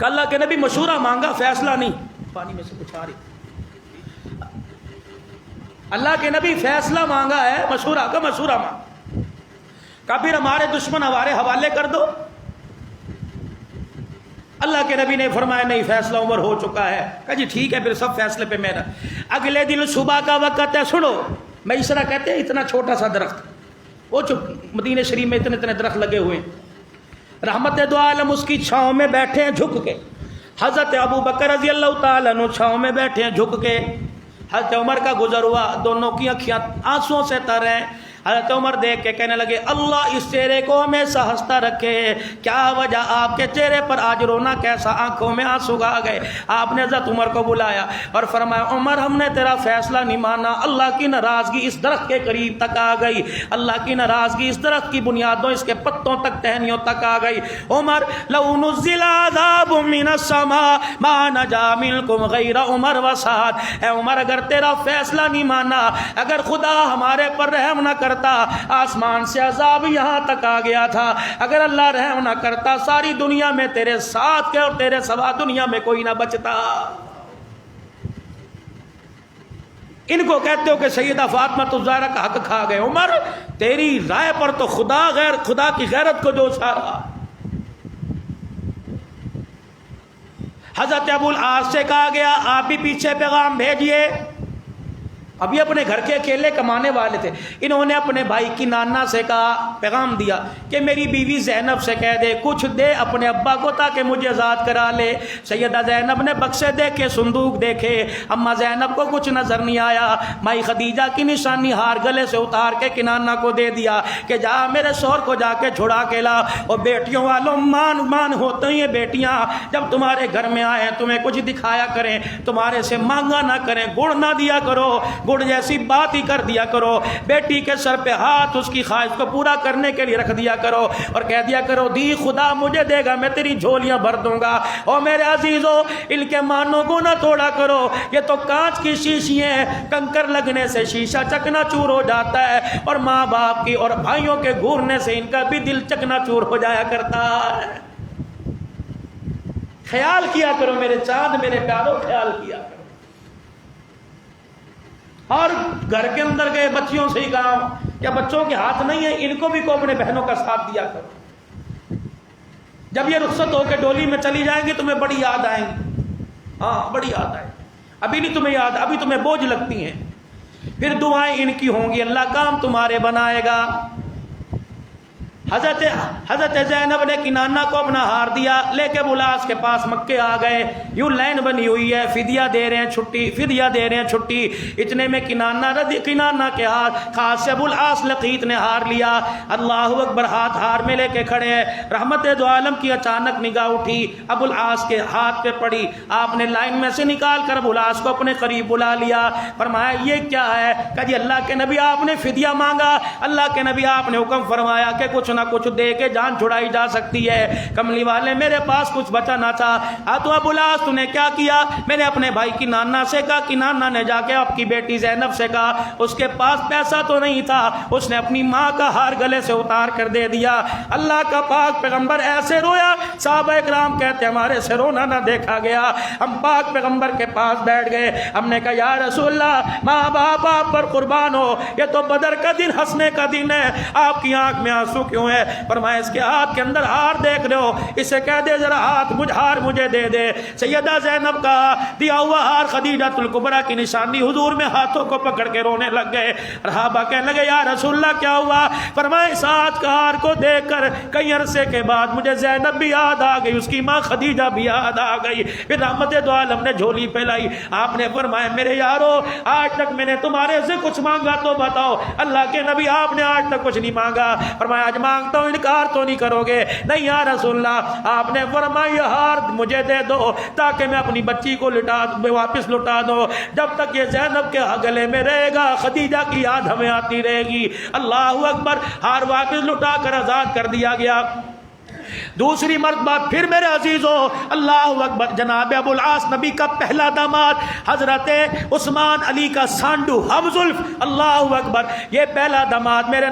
کہ اللہ کے نبی مشورہ مانگا، فیصلہ نہیں. پانی میں سے کچھ آ رہی. اللہ کے نبی فیصلہ مانگا ہے، مشورہ کا مشورہ مانگا. کہ پھر ہمارے دشمن ہمارے حوالے کر دو. اللہ کے نبی نے فرمایا نہیں، فیصلہ عمر ہو چکا ہے. کہا جی ٹھیک ہے، پھر سب فیصلے پہ میرا. اگلے دن صبح کا وقت ہے. سنو، میسرہ کہتے ہیں اتنا چھوٹا سا درخت، وہ مدینہ شریف میں اتنے درخت لگے ہوئے ہیں. رحمت دو عالم اس کی چھاؤں میں بیٹھے ہیں جھک کے. حضرت ابو بکر رضی اللہ تعالیٰ عنہ چھاؤں میں بیٹھے ہیں جھک کے. حضرت عمر کا گزر ہوا، دونوں کی آنکھیں آنسوؤں سے تر ہیں. حضرت عمر دیکھ کے کہنے لگے اللہ اس چہرے کو ہمیشہ ہنستا رکھے. کیا وجہ آپ کے چہرے پر آج رونا کیسا، آنکھوں میں آنسو آ گئے. آپ نے حضرت عمر کو بلایا اور فرمایا عمر ہم نے تیرا فیصلہ نہیں مانا. اللہ کی ناراضگی اس درخت کے قریب تک آ گئی. اللہ کی ناراضگی اس درخت کی بنیادوں، اس کے پتوں تک، ٹہنیوں تک آ گئی. عمر لو نزل عذاب من السماء ما نجا منکم غیر عمر و سعد. اے عمر اگر تیرا فیصلہ نہیں مانا، اگر خدا ہمارے پر رحم نہ کرتا، آسمان سے عذاب یہاں تک آ گیا تھا. اگر اللہ رحم نہ کرتا، ساری دنیا میں تیرے ساتھ کے اور تیرے سوا دنیا میں کوئی نہ بچتا. ان کو کہتے ہو کہ سیدہ فاطمہ الزہرا کا حق کھا گئے. عمر تیری رائے پر تو خدا کی غیرت کو جو سارا. حضرت ابو العاص سے کہا گیا آپ بھی پیچھے پیغام بھیجیے. ابھی اپنے گھر کے اکیلے کمانے والے تھے. انہوں نے اپنے بھائی کی نانا سے کہا، پیغام دیا کہ میری بیوی زینب سے کہہ دے کچھ دے اپنے ابا کو تاکہ مجھے آزاد کرا لے. سیدہ زینب نے بکسے دیکھے، صندوق دیکھے، اما زینب کو کچھ نظر نہیں آیا. مائی خدیجہ کی نشانی ہار گلے سے اتار کے کنانا کو دے دیا کہ جا میرے شوہر کو جا کے چھڑا کے لا. اور بیٹیوں والوں مان ہوتے ہیں بیٹیاں جب تمہارے گھر میں آئے تمہیں کچھ دکھایا کریں، تمہارے سے مانگا نہ کریں، گڑ نہ دیا کرو، گڑ جیسی بات ہی کر دیا کرو. بیٹی کے سر پہ ہاتھ اس کی خواہش کو پورا کرنے کے لیے رکھ دیا کرو اور کہہ دیا کرو دی خدا مجھے دے گا میں تیری جھولیاں بھر دوں گا. اور میرے عزیزو ان کے مانوں کو نہ توڑا کرو، یہ تو کانچ کی شیشی ہیں، کنکر لگنے سے شیشہ چکنا چور ہو جاتا ہے اور ماں باپ کی اور بھائیوں کے گھورنے سے ان کا بھی دل چکنا چور ہو جایا کرتا ہے. خیال کیا کرو میرے چاند، میرے پیاروں، خیال کیا کرو. اور گھر کے اندر گئے بچیوں سے ہی کہا کیا بچوں کے ہاتھ نہیں ہیں، ان کو بھی کو اپنے بہنوں کا ساتھ دیا کرو. جب یہ رخصت ہو کے ڈولی میں چلی جائیں گی تمہیں بڑی یاد آئیں گی. ہاں بڑی یاد آئے، ابھی نہیں تمہیں یاد، ابھی تمہیں بوجھ لگتی ہیں. پھر دعائیں ان کی ہوں گی، اللہ کام تمہارے بنائے گا. حضرت زینب نے کنانہ کو اپنا ہار دیا، لے کے بلاس کے پاس مکے آ گئے. یوں لائن بنی ہوئی ہے، فدیہ دے رہے ہیں چھٹی، فدیہ دے رہے ہیں چھٹی. اتنے میں کنانہ کے ہاتھ خاص سے ابو العاص لقیط نے ہار لیا. اللہ اکبر، ہاتھ ہار میں لے کے کھڑے ہیں. رحمت دو عالم کی اچانک نگاہ اٹھی، ابو العاص کے ہاتھ پہ پڑی. آپ نے لائن میں سے نکال کر ابو العاص کو اپنے قریب بلا لیا. فرمایا یہ کیا ہے؟ کہ جی اللہ کے نبی آپ نے فدیہ مانگا، اللہ کے نبی آپ نے حکم فرمایا کہ کچھ نہ کچھ دے کے جان چھڑائی جا سکتی ہے. کملی والے میرے پاس کچھ بچا نہ تھا. تو ابو العاص تو نے کیا کیا؟ میں نے اپنے بھائی کی نانا سے کہا کہ نانا نے جا کے آپ کی بیٹی زینب سے کہا. اس کے پاس پیسہ تو نہیں تھا، اس نے اپنی ماں کا ہار گلے سے اتار کر دے دیا. اللہ کا پاک پیغمبر ایسے رویا، صحابہ اکرام کہتے ہمارے سے رونا نہ دیکھا گیا. ہم پاک پیغمبر کے پاس بیٹھ گئے. ہم نے کہا یا رسول اللہ ماں باپ آپ پر قربان ہو، یہ تو بدر کا دن، ہنسنے کا دن ہے، آپ کی آنکھ میں آنسو کیوں ہے؟ فرمایا اس کے ہاتھ کے اندر ہار دیکھ رہے ہو، اسے کہہ دے ذرا ہار مجھے دے دے. سیدہ زینب کا دیا ہوا ہار خدیجہ الکبریٰ کی نشانی، حضور میں ہاتھوں کو پکڑ کے رونے لگ گئے. صحابہ کہنے لگے یا رسول اللہ کیا ہوا؟ فرمایا اس ہاتھ کا ہار کو دیکھ کر کئی عرصے کے بعد مجھے زینب بھی یاد آ گئی، اس کی ماں خدیجہ بھی یاد آ گئی. پھر رحمت دو عالم نے جھولی پھیلائی. آپ نے فرمایا میرے یارو آج تک میں نے تمہارے سے کچھ مانگا تو بتاؤ. اللہ کے نبی آپ نے آج تک کچھ نہیں مانگا. فرمایا آج مانگتا ہوں، انکار تو نہیں کرو گے؟ نہیں یا رسول اللہ. آپ نے فرمایا یہ ہار مجھے دے دو تاکہ میں اپنی بچی کو واپس لٹا دو. جب تک یہ زینب کے گلے میں رہے گا خدیجہ کی یاد ہمیں آتی رہے گی. اللہ اکبر. ہار واپس لٹا کر آزاد کر دیا گیا. دوسری مرتبہ پھر میرے عزیزو اللہ اکبر جناب ابو العاص نبی کا پہلا داماد، حضرت عثمان علی کا سانڈو حمزلف، اللہ اکبر، یہ پہلا داماد میرے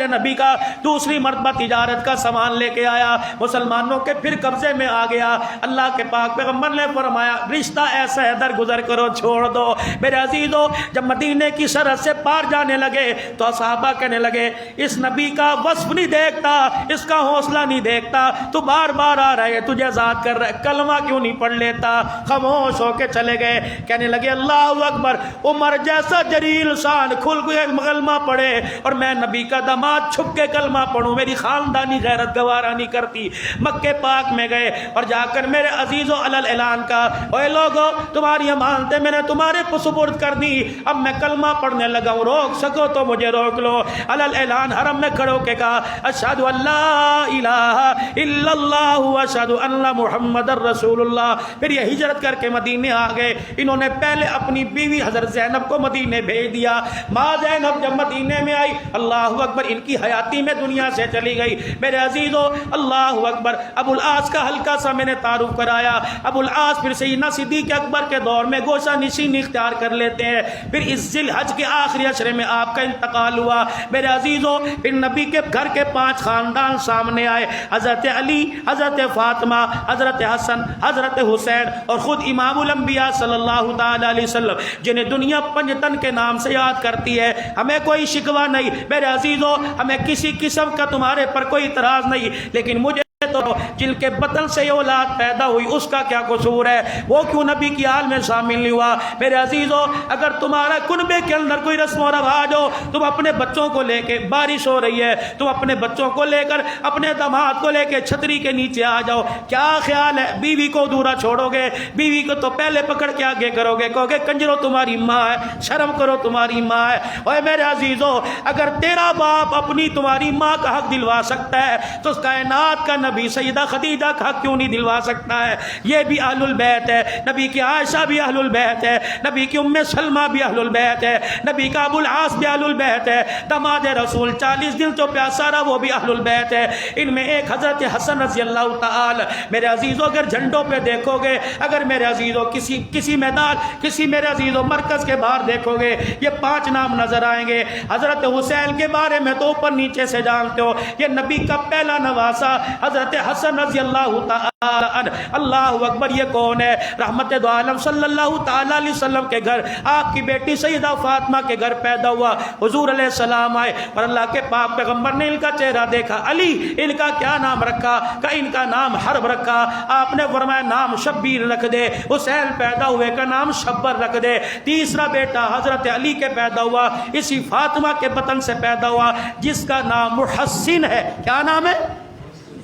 نبی کا دوسری مرتبہ تجارت کا سامان لے کے آیا، مسلمانوں کے پھر قبضے میں آ گیا۔ اللہ کے پاک پیغمبر نے فرمایا رشتہ ایسا ہے درگزر کرو، چھوڑ دو۔ میرے عزیزو جب مدینے کی سرحد سے پار جانے لگے تو صحابہ کہنے لگے اس نبی کا وصف نہیں دیکھتا، اس کا حوصلہ نہیں دیکھتا، تو بار بار آ رہا ہے، تجھے ذات کر رہا ہے، کلمہ کیوں نہیں پڑھ لیتا؟ خاموش ہو کے چلے گئے، کہنے لگے اللہ اکبر، عمر جیسا جلیل شان کھل کے کلمہ پڑھے اور میں نبی کا داماد چھپ کے کلمہ پڑھوں، میری خاندانی غیرت گوارا نہیں کرتی۔ مکے پاک میں گئے اور جا کر میرے عزیزو علل اعلان کا، اے لوگو تمہاری امانتیں میں نے تمہارے سپرد کر دی، اب میں کلمہ پڑھنے لگا ہوں، روک سکو تو مجھے روک لو۔ علل اعلان حرم میں کھڑو کے کہا اشہد ان لا الہ الا اللہ واشہد ان محمد رسول اللہ۔ پھر یہ ہجرت کر کے مدینے آ گئے۔ انہوں نے پہلے اپنی بیوی حضرت زینب کو مدینے بھیج دیا۔ ماں زینب جب مدینے میں آئی، اللہ اکبر، ان کی حیاتی میں دنیا سے چلی گئی۔ میرے عزیزو اللہ اکبر، ابو العاص کا ہلکا سا میں نے تعارف کرایا۔ ابو العاص پھر سیدنا صدیق اکبر کے دور میں گوشہ نشینی اختیار کر لیتے ہیں۔ پھر اس ذی الحج کے آخری عشرے میں آپ کا انتقال ہوا۔ میرے عزیزو پھر نبی کے گھر کے 5 خاندان سامنے آئے، حضرت علی، حضرت فاطمہ، حضرت حسن، حضرت حسین اور خود امام الانبیاء صلی اللہ تعالی علیہ وسلم، جنہیں دنیا پنجتن کے نام سے یاد کرتی ہے۔ ہمیں کوئی شکوہ نہیں میرے عزیزو، ہمیں کسی قسم کا تمہارے پر کوئی اعتراض نہیں، لیکن مجھے تو جن کے بطن سے یہ اولاد پیدا ہوئی اس کا کیا قصور ہے؟ وہ کیوں نبی کی آل میں شامل نہیں ہوا؟ میرے عزیزو اگر تمہارا کنبے کے اندر کوئی رسم و رواج ہو، تم اپنے بچوں کو لے کے، بارش ہو رہی ہے، تم اپنے بچوں کو لے کر اپنے داماد کو لے کے چھتری کے نیچے آ جاؤ، کیا خیال ہے بیوی کو دورا چھوڑو گے؟ بیوی کو تو پہلے پکڑ کے آگے کرو گے، کہو گے کنجرو تمہاری ماں ہے، شرم کرو تمہاری ماں ہے۔ اوے میرے عزیزو اگر تیرا باپ اپنی تمہاری ماں کا حق دلوا سکتا ہے تو اس کائنات کا نبی سیدہ خدیجہ کا حق کیوں نہیں دلوا سکتا ہے؟ یہ بھی اہل البیت ہے، نبی کی عائشہ بھی اہل البیت ہے، نبی کی ام سلمہ بھی اہل البیت ہے، نبی کا ابو العاص بھی اہل البیت ہے، داماد رسول 40 دن جو پیاسا رہا وہ بھی اہل البیت ہے۔ ان میں ایک حضرت حسن رضی اللہ تعالی، میرے عزیزو اگر جھنڈوں پہ دیکھو گے، اگر میرے عزیزو کسی میدان، کسی میرے عزیزو مرکز کے باہر دیکھو گے، یہ 5 نام نظر آئیں گے۔ حضرت حسین کے بارے میں تو اوپر نیچے سے جانتے ہو، یہ نبی کا پہلا نواسا حضرت حسن رضی اللہ تعالی عنہ۔ اللہ اکبر، یہ کون ہے؟ رحمت دو عالم صلی اللہ تعالی علیہ وسلم کے گھر آپ کی بیٹی سیدہ فاطمہ کے گھر پیدا ہوا۔ حضور علیہ السلام آئے اور اللہ کے پاک پیغمبر نے ان کا چہرہ دیکھا، علی ان کا کیا نام رکھا؟ کہ ان کا نام حرب رکھا۔ آپ نے فرمایا نام شبیر رکھ دے۔ حسین پیدا ہوئے کا نام شبر رکھ دے۔ تیسرا بیٹا حضرت علی کے پیدا ہوا، اسی فاطمہ کے بطن سے پیدا ہوا، جس کا نام محسن ہے۔ کیا نام ہے؟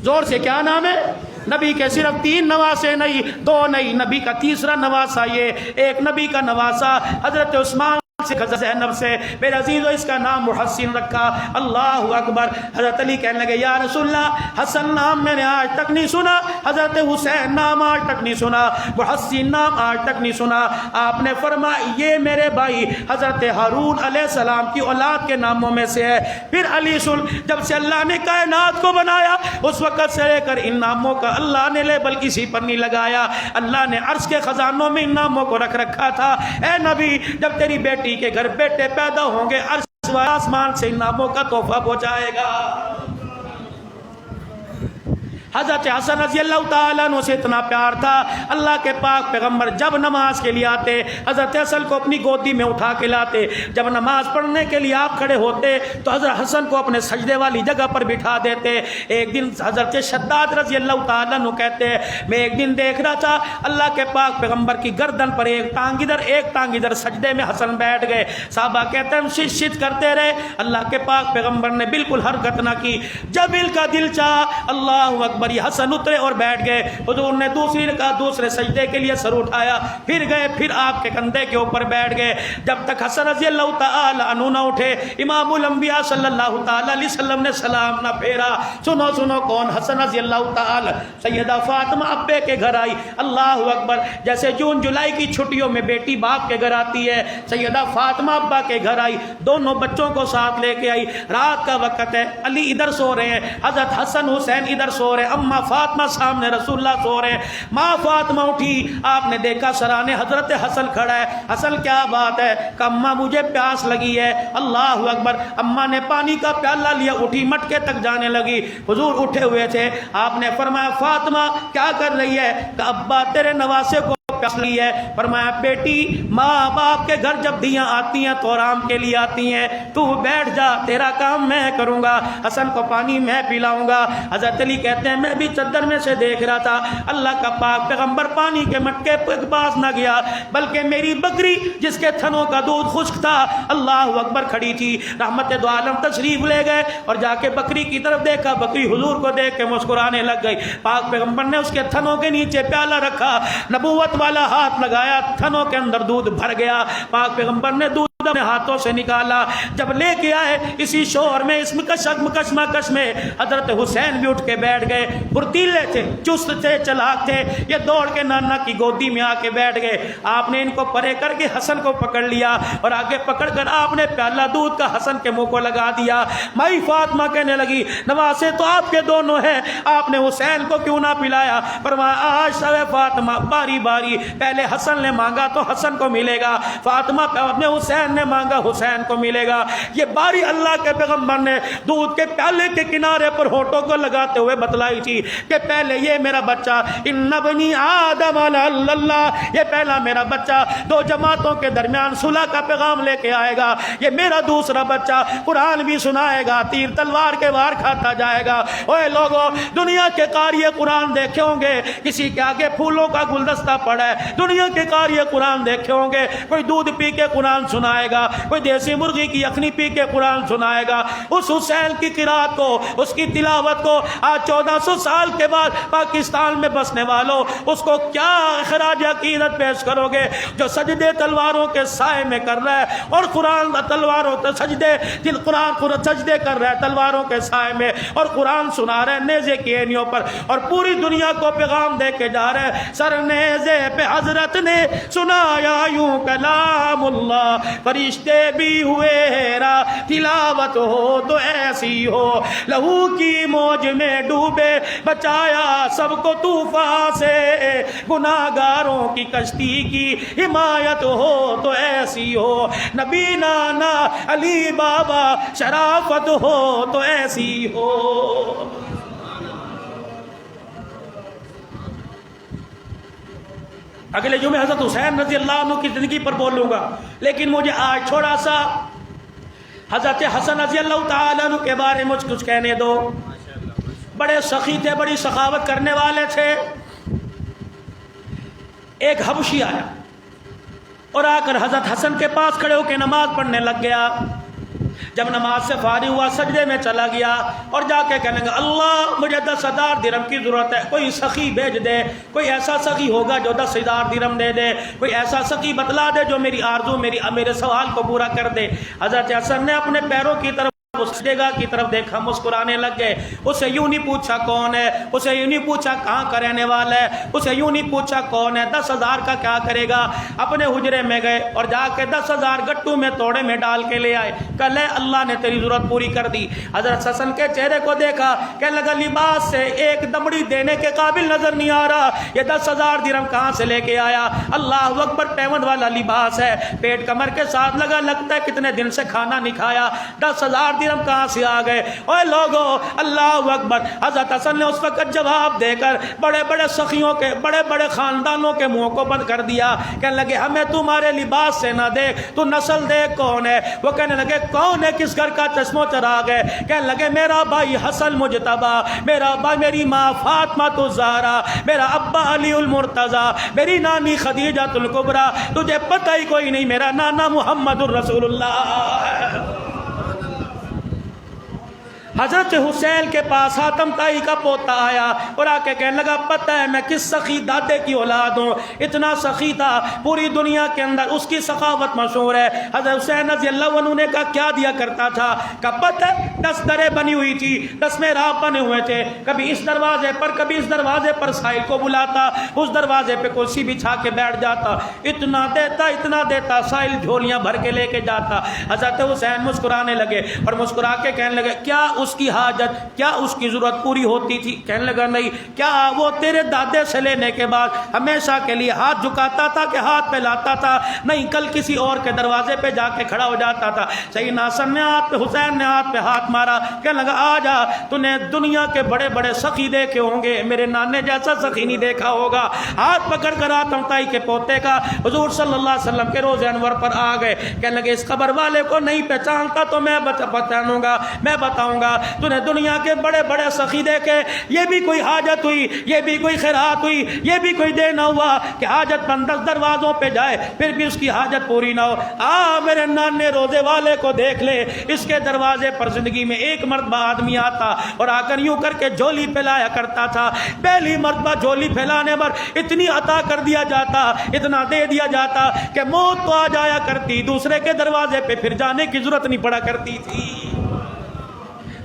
زور سے کیا نام ہے؟ نبی کے صرف 3 نواسے نہیں، 2 نہیں، نبی کا تیسرا نواسا یہ، ایک نبی کا نواسا حضرت عثمان سے، زینب سے، میرے عزیزو اس کا نام محسن رکھا۔ اللہ اکبر، حضرت علی کہنے لگے یا رسول اللہ حسن نام میں نے آج تک نہیں سنا، حضرت حسین نام آج تک نہیں سنا، محسن نام آج تک نہیں سنا۔ آپ نے فرمایا یہ میرے بھائی حضرت ہارون علیہ السلام کی اولاد کے ناموں میں سے ہے۔ پھر علی سن، جب سے اللہ نے کائنات کو بنایا اس وقت سے لے کر ان ناموں کا اللہ نے لیبل کسی پر نہیں لگایا، اللہ نے عرش کے خزانوں میں ان ناموں کو رکھ رکھا تھا۔ اے نبی جب تیری بیٹی کے گھر بیٹے پیدا ہوں گے عرش و آسمان سے ان ناموں کا تحفہ پہنچائے گا۔ حضرت حسن رضی اللہ تعالیٰ عنہ سے اتنا پیار تھا، اللہ کے پاک پیغمبر جب نماز کے لیے آتے حضرت حسن کو اپنی گودی میں اٹھا کے لاتے، جب نماز پڑھنے کے لیے آپ کھڑے ہوتے تو حضرت حسن کو اپنے سجدے والی جگہ پر بٹھا دیتے۔ ایک دن حضرت شداد رضی اللہ تعالیٰ عنہ کہتے ہیں میں ایک دن دیکھ رہا تھا اللہ کے پاک پیغمبر کی گردن پر ایک ٹانگ ادھر سجدے میں حسن بیٹھ گئے۔ صحابہ کہتے ہیں ہم شت کرتے رہے، اللہ کے پاک پیغمبر نے بالکل حرکت نہ کی۔ جب ان کا دل چاہا اللہ اکبر یہ حسن اترے اور بیٹھ گئے، حضور نے دوسرے سجدے کے لیے سر اٹھایا، پھر گئے، پھر آپ کے کندھے کے اوپر بیٹھ گئے۔ جب تک حسن رضی اللہ تعالی عنہ نہ اٹھے امام الانبیاء صلی اللہ تعالی علیہ وسلم نے سلام نہ پھیرا۔ سنو کون؟ حسن رضی اللہ تعالی، سیدہ فاطمہ ابے کے گھر آئی۔ اللہ اکبر، جیسے جون جولائی کی چھٹیوں میں بیٹی باپ کے گھر آتی ہے، سیدہ فاطمہ ابا کے گھر آئی، دونوں بچوں کو ساتھ لے کے آئی۔ رات کا وقت ہے، علی ادھر سو رہے ہیں، حضرت حسن حسین ادھر سو رہے ہیں، اما فاطمہ سامنے رسول اللہ سو رہے ہیں. ماں فاطمہ اٹھی, آپ نے دیکھا سرانے حضرت حسن کھڑا ہے. حسن کیا بات ہے کہ اماں مجھے پیاس لگی ہے. اللہ اکبر. اماں نے پانی کا پیالہ لیا, اٹھی مٹکے تک جانے لگی. حضور اٹھے ہوئے تھے, آپ نے فرمایا فاطمہ کیا کر رہی ہے؟ کہ ابا تیرے نواسے کو پیاس لگی ہے. فرمایا بیٹی ماں باپ کے گھر جب دیاں آتی ہیں تو آرام کے لیے آتی ہیں, تو بیٹھ جا, تیرا کام میں کروں گا, حسن کو پانی میں پلاؤں گا. حضرت علی کہتے ہیں میں بھی چادر میں سے دیکھ رہا تھا, اللہ کا پاک پیغمبر پانی کے مٹکے کے پاس نہ گیا, بلکہ میری بکری جس کے تھنوں کا دودھ خشک تھا اللہ اکبر کھڑی تھی. رحمت دو عالم تشریف لے گئے اور جا کے بکری کی طرف دیکھا, بکری حضور کو دیکھ کے مسکرانے لگ گئی. پاک پیغمبر نے اس کے تھنوں کے نیچے پیالہ رکھا, نبوت والا ہاتھ لگایا, تھنوں کے اندر دودھ بھر گیا. پاک پیغمبر نے دودھ اپنے ہاتھوں سے نکالا, جب لے کے آئے اسی شور میں اس مکش میں حضرت حسین بھی اٹھ کے بیٹھ گئے. پھرتیلے تھے, چست تھے, چلاک تھے, یہ دوڑ کے نانا کی گودی میں آ کے بیٹھ گئے. آپ نے ان کو پرے کر کے حسن کو پکڑ لیا اور آگے پکڑ کر آپ نے پیالہ دودھ کا حسن کے منہ کو لگا دیا. مائی فاطمہ کہنے لگی نواسے تو آپ کے دونوں ہیں, آپ نے حسین کو کیوں نہ پلایا؟ فرمایا آج شب فاطمہ باری باری, پہلے حسن نے مانگا تو حسن کو ملے گا, فاطمہ نے حسین نے مانگا حسین کو ملے گا. یہ باری اللہ کے پیغمبر نے دودھ کے پیالے کے کنارے پر ہونٹوں کو لگاتے ہوئے بتلائی تھی کہ پہلے یہ میرا بچہ ان بنی آدم اللہ, یہ پہلا میرا بچہ دو جماعتوں کے درمیان صلح کا پیغام لے کے آئے گا. یہ میرا دوسرا بچہ قرآن بھی سنائے گا, تیر تلوار کے وار کھاتا جائے گا. اوے لوگوں, دنیا کے قاری قرآن دیکھے ہوں گے, کسی کے آگے پھولوں کا گلدستہ پڑا ہے. دنیا کے قاری قرآن دیکھے ہوں گے, کوئی دودھ پی کے قرآن سنائے گا, کوئی دیسی مرغی کی یخنی پی کے قرآن سنائے گا. اس حسین کی قرات کو, اس کی تلاوت کو آج 1400 سال کے بعد پاکستان میں بسنے والوں, اس کو کیا خراج عقیدت پیش کرو گے جو سجدے تلواروں کے سائے میں کر رہا ہے اور قرآن تلواروں سجدے قرآن سجدے کر رہا ہے تلواروں کے سائے میں, اور قرآن سنا رہا ہے نیزے کی اینیوں پر, اور پوری دنیا کو پیغام دے کے جا رہا ہے. سر نیزے پہ حضرت نے سنایا یوں کلام اللہ, فرشتے بھی ہوئے حیران, تلاوت ہو تو ایسی ہو, لہو کی موج میں ڈوبے بچایا سب کو طوفان سے, گناہگاروں کی کشتی کی حمایت ہو تو ایسی ہو, نبی نانا علی بابا شرافت ہو تو ایسی ہو. اگلے جمعے حضرت حسین رضی اللہ عنہ کی زندگی پر بولوں گا, لیکن مجھے آج تھوڑا سا حضرت حسن رضی اللہ تعالیٰ عنہ کے بارے میں کچھ کہنے دو. بڑے سخی تھے, بڑی سخاوت کرنے والے تھے. ایک حبشی آیا اور آ کر حضرت حسن کے پاس کھڑے ہو کے نماز پڑھنے لگ گیا. جب نماز سے فارغ ہوا سجدے میں چلا گیا اور جا کے کہنے لگا اللہ مجھے 10,000 درہم کی ضرورت ہے, کوئی سخی بھیج دے, کوئی ایسا سخی ہوگا جو 10,000 درہم دے دے, کوئی ایسا سخی بتلا دے جو میری آرزو میرے سوال کو پورا کر دے. حضرت حسن نے اپنے پیروں کی طرف اس جگہ کی طرف دیکھا, مسکرانے لگ گئے. اسے یوں نہیں پوچھا کون ہے, اسے یوں نہیں پوچھا کہاں کا رہنے والا ہے, اسے یوں نہیں پوچھا کون ہے, 10,000 کا کیا کرے گا. اپنے حجرے میں گئے اور جا کے 10,000 گٹو میں توڑے میں ڈال کے لے آئے. کل اللہ نے تیری ضرورت پوری کر دی. حضرت حسن کے چہرے کو دیکھا, کہنے لگا لباس سے ایک دمڑی دینے کے قابل نظر نہیں آ رہا, یہ 10,000 درہم کہاں سے لے کے آیا. اللہ اکبر, پیمند والا لباس ہے, پیٹ کمر کے ساتھ لگتا ہے کتنے دن سے کھانا نہیں کھایا, 10,000 درہم کہاں سے آ گئے. اوے لوگوں, اللہ اکبر. حضرت حسن نے اس وقت جواب دے کر بڑے بڑے سخیوں کے, بڑے بڑے خاندانوں کے منہ کو بند کر دیا. کہنے لگے ہمیں تمہارے لباس سے نہ دیکھ, تو نسل دیکھ کون ہے. وہ کہنے لگے کون ہے, کس گھر کا چشمو چراغ ہے. کہنے لگے میرا بھائی حسن مجتبی, میرا بھائی میری ماں فاطمہ الزہرا, میرا ابا علی المرتضی, میری نانی خدیجہ الکبریٰ. تجھے پتہ ہی کوئی نہیں, میرا نانا محمد الرسول اللہ. حضرت حسین کے پاس حاتم طائی کا پوتا آیا اور آ کے کہنے لگا پتہ ہے میں کس سخی دادے کی اولاد ہوں, اتنا سخی تھا پوری دنیا کے اندر, اس کی سخاوت مشہور ہے. حضرت حسین رضی اللہ عنہ نے کہا کیا دیا کرتا تھا, کہ پتہ 10 دریں بنی ہوئی تھی, 10 محراب بنے ہوئے تھے, کبھی اس دروازے پر کبھی اس دروازے پر سائل کو بلاتا, اس دروازے پہ کرسی بچھا کے بیٹھ جاتا, اتنا دیتا سائل جھولیاں بھر کے لے کے جاتا. حضرت حسین مسکرانے لگے اور مسکرا کے کہنے لگے کیا اس کی حاجت، کیا اس کی ضرورت پوری ہوتی تھی؟ کہنے لگا نہیں۔ کیا وہ تیرے دادے سے لینے کے بعد ہمیشہ کے لیے ہاتھ جھکاتا تھا کہ ہاتھ پہ لاتا تھا؟ نہیں، کل کسی اور کے دروازے پہ جا کے کھڑا ہو جاتا تھا۔ سیدنا حسن نے ہاتھ پہ، حسین نے ہاتھ پہ ہاتھ مارا، کہنے لگا آ جا، تو نے دنیا کے بڑے بڑے سخی دیکھے ہوں گے، میرے نانے جیسا سخی نہیں دیکھا ہوگا۔ ہاتھ پکڑ کر آتا ہوں تائی کے پوتے کا، حضور صلی اللہ علیہ وسلم کے روضہ انور پر آ گئے۔ کہنے لگے اس قبر والے کو نہیں پہچانتا تو میں پہچانوں گا، میں بتاؤں گا۔ تو نے دنیا کے بڑے بڑے سخی دیکھے، یہ بھی کوئی حاجت ہوئی، یہ بھی کوئی خیرات ہوئی، یہ بھی کوئی دینا ہوا کہ حاجت مند 10 دروازوں پہ جائے پھر بھی اس کی حاجت پوری نہ ہو؟ میرے نانے روزے والے کو دیکھ لے، اس کے دروازے پر زندگی میں ایک مرتبہ آدمی آتا اور آ کر یوں کر کے جھولی پھیلایا کرتا تھا۔ پہلی مرتبہ جھولی پھیلانے پر اتنی عطا کر دیا جاتا، اتنا دے دیا جاتا کہ موت تو آ جایا کرتی، دوسرے کے دروازے پہ پھر جانے کی ضرورت نہیں پڑا کرتی تھی۔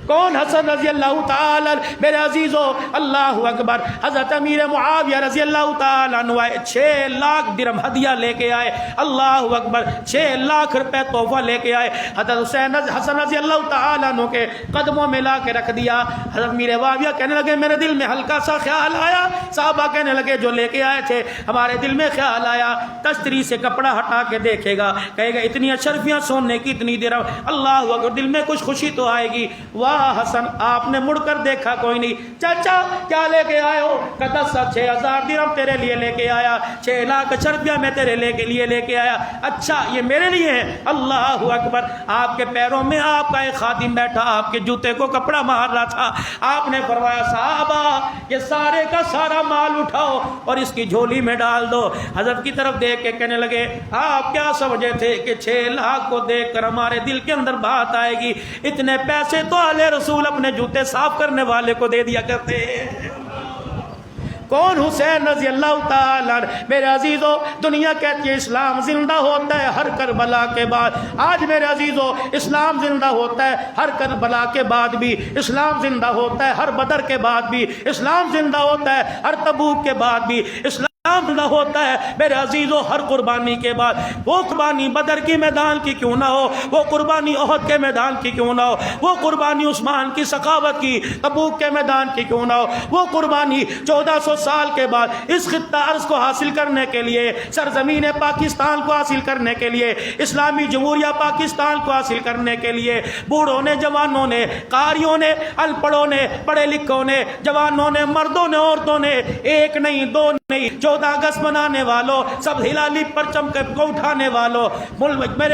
کون؟ حسن رضی اللہ تعالی میرے عزیزو، اللہ اکبر۔ حضرت امیر معاویہ رضی اللہ تعالی عنہ 6 لاکھ درہم ہدیہ لے کے آئے، اللہ اکبر، 6 لاکھ روپے تحفہ لے کے آئے۔ حضرت حسن رضی اللہ تعالی عنہ کے قدموں میں لا کے رکھ دیا۔ حضرت امیر معاویہ کہنے لگے میرے دل میں ہلکا سا خیال آیا، صحابہ کہنے لگے جو لے کے آئے تھے ہمارے دل میں خیال آیا، تشتری سے کپڑا ہٹا کے دیکھے گا، کہے گا اتنی اشرفیاں سونے کی، اتنی درہم، اللہ اکبر، دل میں کچھ خوشی تو آئے گی۔ واہ حسن، آپ نے مڑ کر دیکھا کوئی نہیں۔ چاچا کیا لے کے آئے ہو؟ کہتا 6,000 درہم تیرے لیے لے کے آیا، 6 لاکھ اشرفیہ میں تیرے لیے لے کے آیا۔ اچھا یہ میرے لیے ہے؟ اللہ اکبر۔ آپ کے پیروں میں آپ کا ایک خادم بیٹھا، آپ کے جوتے کو کپڑا مار رہا تھا۔ آپ نے فرمایا صحابہ یہ سارے کا سارا مال اٹھاؤ اور اس کی جھولی میں ڈال دو۔ حضرت کی طرف دیکھ کے کہنے لگے آپ کیا سمجھے تھے کہ 6 لاکھ کو دیکھ کر ہمارے دل کے اندر بات آئے گی؟ اتنے پیسے تو اہل رسول اپنے جوتے صاف کرنے والے کو دے دیا کرتے ہیں۔ کون؟ حسین رضی اللہ تعالی عنہ۔ میرے عزیزو، دنیا کہتی ہے اسلام زندہ ہوتا ہے ہر کربلا کے بعد۔ آج میرے عزیزو اسلام زندہ ہوتا ہے ہر کربلا کے بعد بھی، اسلام زندہ ہوتا ہے ہر بدر کے بعد بھی، اسلام زندہ ہوتا ہے ہر تبوک کے بعد بھی، اسلام زندہ ہوتا ہے میرے عزیزو ہر قربانی کے بعد۔ وہ قربانی بدر کی میدان کی کیوں نہ ہو، وہ قربانی احد کے میدان کی کیوں نہ ہو، وہ قربانی عثمان کی سخاوت کی تبوک کے میدان کی کیوں نہ ہو، وہ قربانی 1400 سال کے بعد اس خطہ ارض کو حاصل کرنے کے لیے، سرزمین پاکستان کو حاصل کرنے کے لیے، اسلامی جمہوریہ پاکستان کو حاصل کرنے کے لیے، بوڑھوں نے، جوانوں نے، قاریوں نے، ان پڑھوں نے، پڑھے لکھوں نے، جوانوں نے، مردوں نے، عورتوں نے، ایک نہیں دو نہیں، 14 اگست منانے والوں، سب ہلالی پرچم کو اٹھانے والوں، میرے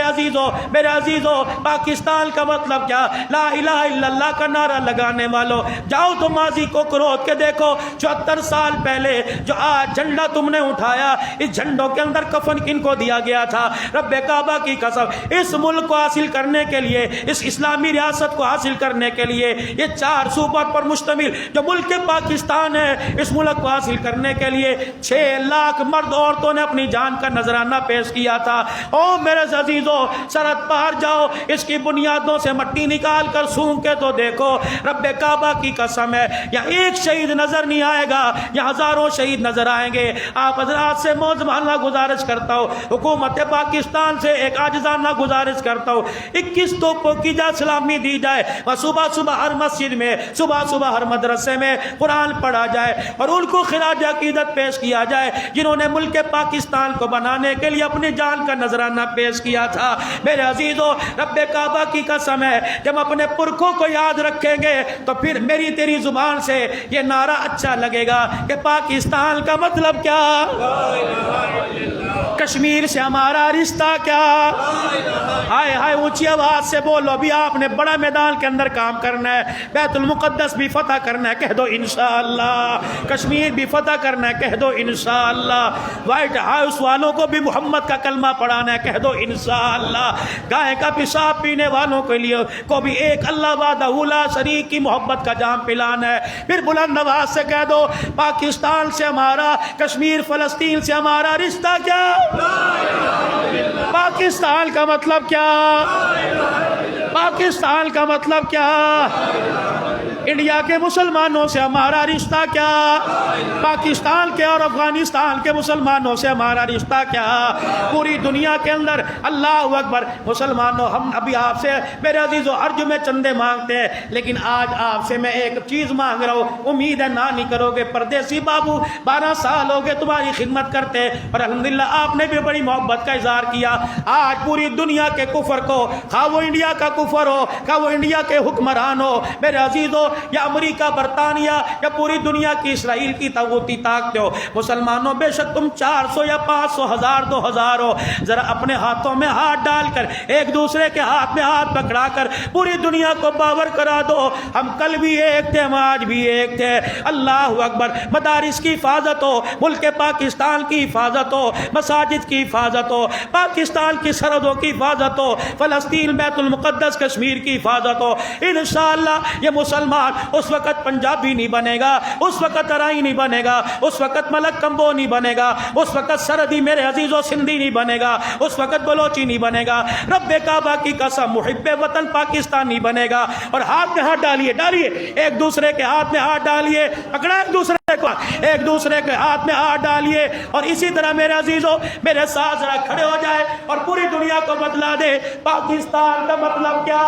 عزیزو پاکستان کا مطلب کیا، لا الہ الا اللہ کا نعرہ لگانے والوں، جاؤ تو ماضی کو کروت کے دیکھو، 74 سال پہلے جو آج جھنڈا تم نے اٹھایا، اس جھنڈوں کے اندر کفن کن کو دیا گیا تھا؟ رب کعبہ کی قسم، اس ملک کو حاصل کرنے کے لیے، اس اسلامی ریاست کو حاصل کرنے کے لیے، یہ 4 صوبوں پر مشتمل جو ملک پاکستان ہے، اس ملک کو حاصل کرنے کے لیے 6 لاکھ مرد عورتوں نے اپنی جان کا نذرانہ پیش کیا تھا۔ او میرے عزیزو، سرحد پار جاؤ، اس کی بنیادوں سے مٹی نکال کر سونگ کے تو دیکھو، رب کعبہ کی قسم ہے یہاں ایک شہید نظر نہیں آئے گا، یہاں ہزاروں شہید نظر آئیں گے۔ آپ حضرات سے موزمانہ گزارش کرتا ہوں، حکومت پاکستان سے ایک عاجزانہ گزارش کرتا ہوں، 21 توپوں کی جا سلامی دی جائے اور صبح صبح ہر مسجد میں، صبح صبح ہر مدرسے میں قرآن پڑھا جائے اور ان کو خراج عقیدت پیش کیا جائے جنہوں نے ملک پاکستان کو بنانے کے لیے اپنی جان کا نذرانہ پیش کیا تھا۔ میرے عزیزو، رب کعبہ کی قسم ہے جب اپنے پرکھوں کو یاد رکھیں گے تو پھر میری تیری زبان سے یہ نعرہ اچھا لگے گا کہ پاکستان کا مطلب کیا، کشمیر سے ہمارا رشتہ کیا۔ ہائے ہائے اونچی آواز سے بولو، ابھی آپ نے بڑا میدان کے اندر کام کرنا ہے، بیت المقدس بھی فتح کرنا ہے، کہہ دو انشاءاللہ، کشمیر بھی فتح کرنا ہے، کہہ دو انشاءاللہ، وائٹ ہاؤس والوں کو بھی محمد کا کلمہ پڑھانا ہے، کہہ دو انشاءاللہ، گائے کا پیشاب پینے والوں کے لیے کو بھی ایک اللہ وحدہ لا شریک کی محبت کا جام پلانا ہے۔ پھر بلند آواز سے کہہ دو پاکستان سے ہمارا، کشمیر فلسطین سے ہمارا رشتہ کیا، پاکستان کا مطلب کیا، پاکستان کا مطلب کیا؟ انڈیا کے مسلمانوں سے ہمارا رشتہ کیا؟ پاکستان کے اور افغانستان کے مسلمانوں سے ہمارا رشتہ کیا؟ پوری دنیا کے اندر اللہ اکبر مسلمانوں، ہم ابھی آپ سے میرے عزیزو ارج میں چندے مانگتے ہیں، لیکن آج آپ سے میں ایک چیز مانگ رہا ہوں، امید ہے نہ نہیں کرو گے۔ پردیسی بابو 12 سال ہو گئے تمہاری خدمت کرتے اور الحمدللہ آپ نے بھی بڑی محبت کا اظہار کیا۔ آج پوری دنیا کے کفر کو، خواہ وہ انڈیا کا کفر ہو، خواہ وہ انڈیا کے حکمران ہو میرے عزیزو، یا امریکہ برطانیہ یا پوری دنیا کی اسرائیل کی طاغوتی طاقتیں ہو، مسلمانوں بے شک تم 400 یا 500 1000 2000 ہو، ذرا اپنے ہاتھوں میں ہاتھ ڈال کر ایک دوسرے کے ہاتھ میں ہاتھ پکڑا کر پوری دنیا کو باور کرا دو ہم کل بھی ایک تھے، ہم آج بھی ایک تھے۔ اللہ اکبر۔ مدارس کی حفاظت ہو، ملک پاکستان کی حفاظت ہو، مساجد کی حفاظت ہو، پاکستان کی سرحدوں کی حفاظت ہو، فلسطین بیت المقدس کشمیر کی حفاظت ہو، انشاءاللہ یہ مسلمان اس وقت پنجابی نہیں بنے گا، اس وقت ارائی نہیں بنے گا، اس وقت ملک کمبو نہیں بنے گا، اس وقت سرحدی میرے عزیزو سندھی نہیں بنے گا، اس وقت بلوچی نہیں بنے گا، رب کعبہ کی قسم محب وطن پاکستان نہیں بنے گا۔ اور ہاتھ میں ہاتھ ڈالیے، ڈالیے ایک دوسرے کے ہاتھ میں ہاتھ ڈالیے، پکڑا ایک دوسرے کو، ایک دوسرے کے ہاتھ میں ہاتھ ڈالیے، اور اسی طرح میرے عزیزو میرے ساتھ ذرا کھڑے ہو جائے اور پوری دنیا کو بتلا دے پاکستان کا مطلب کیا؟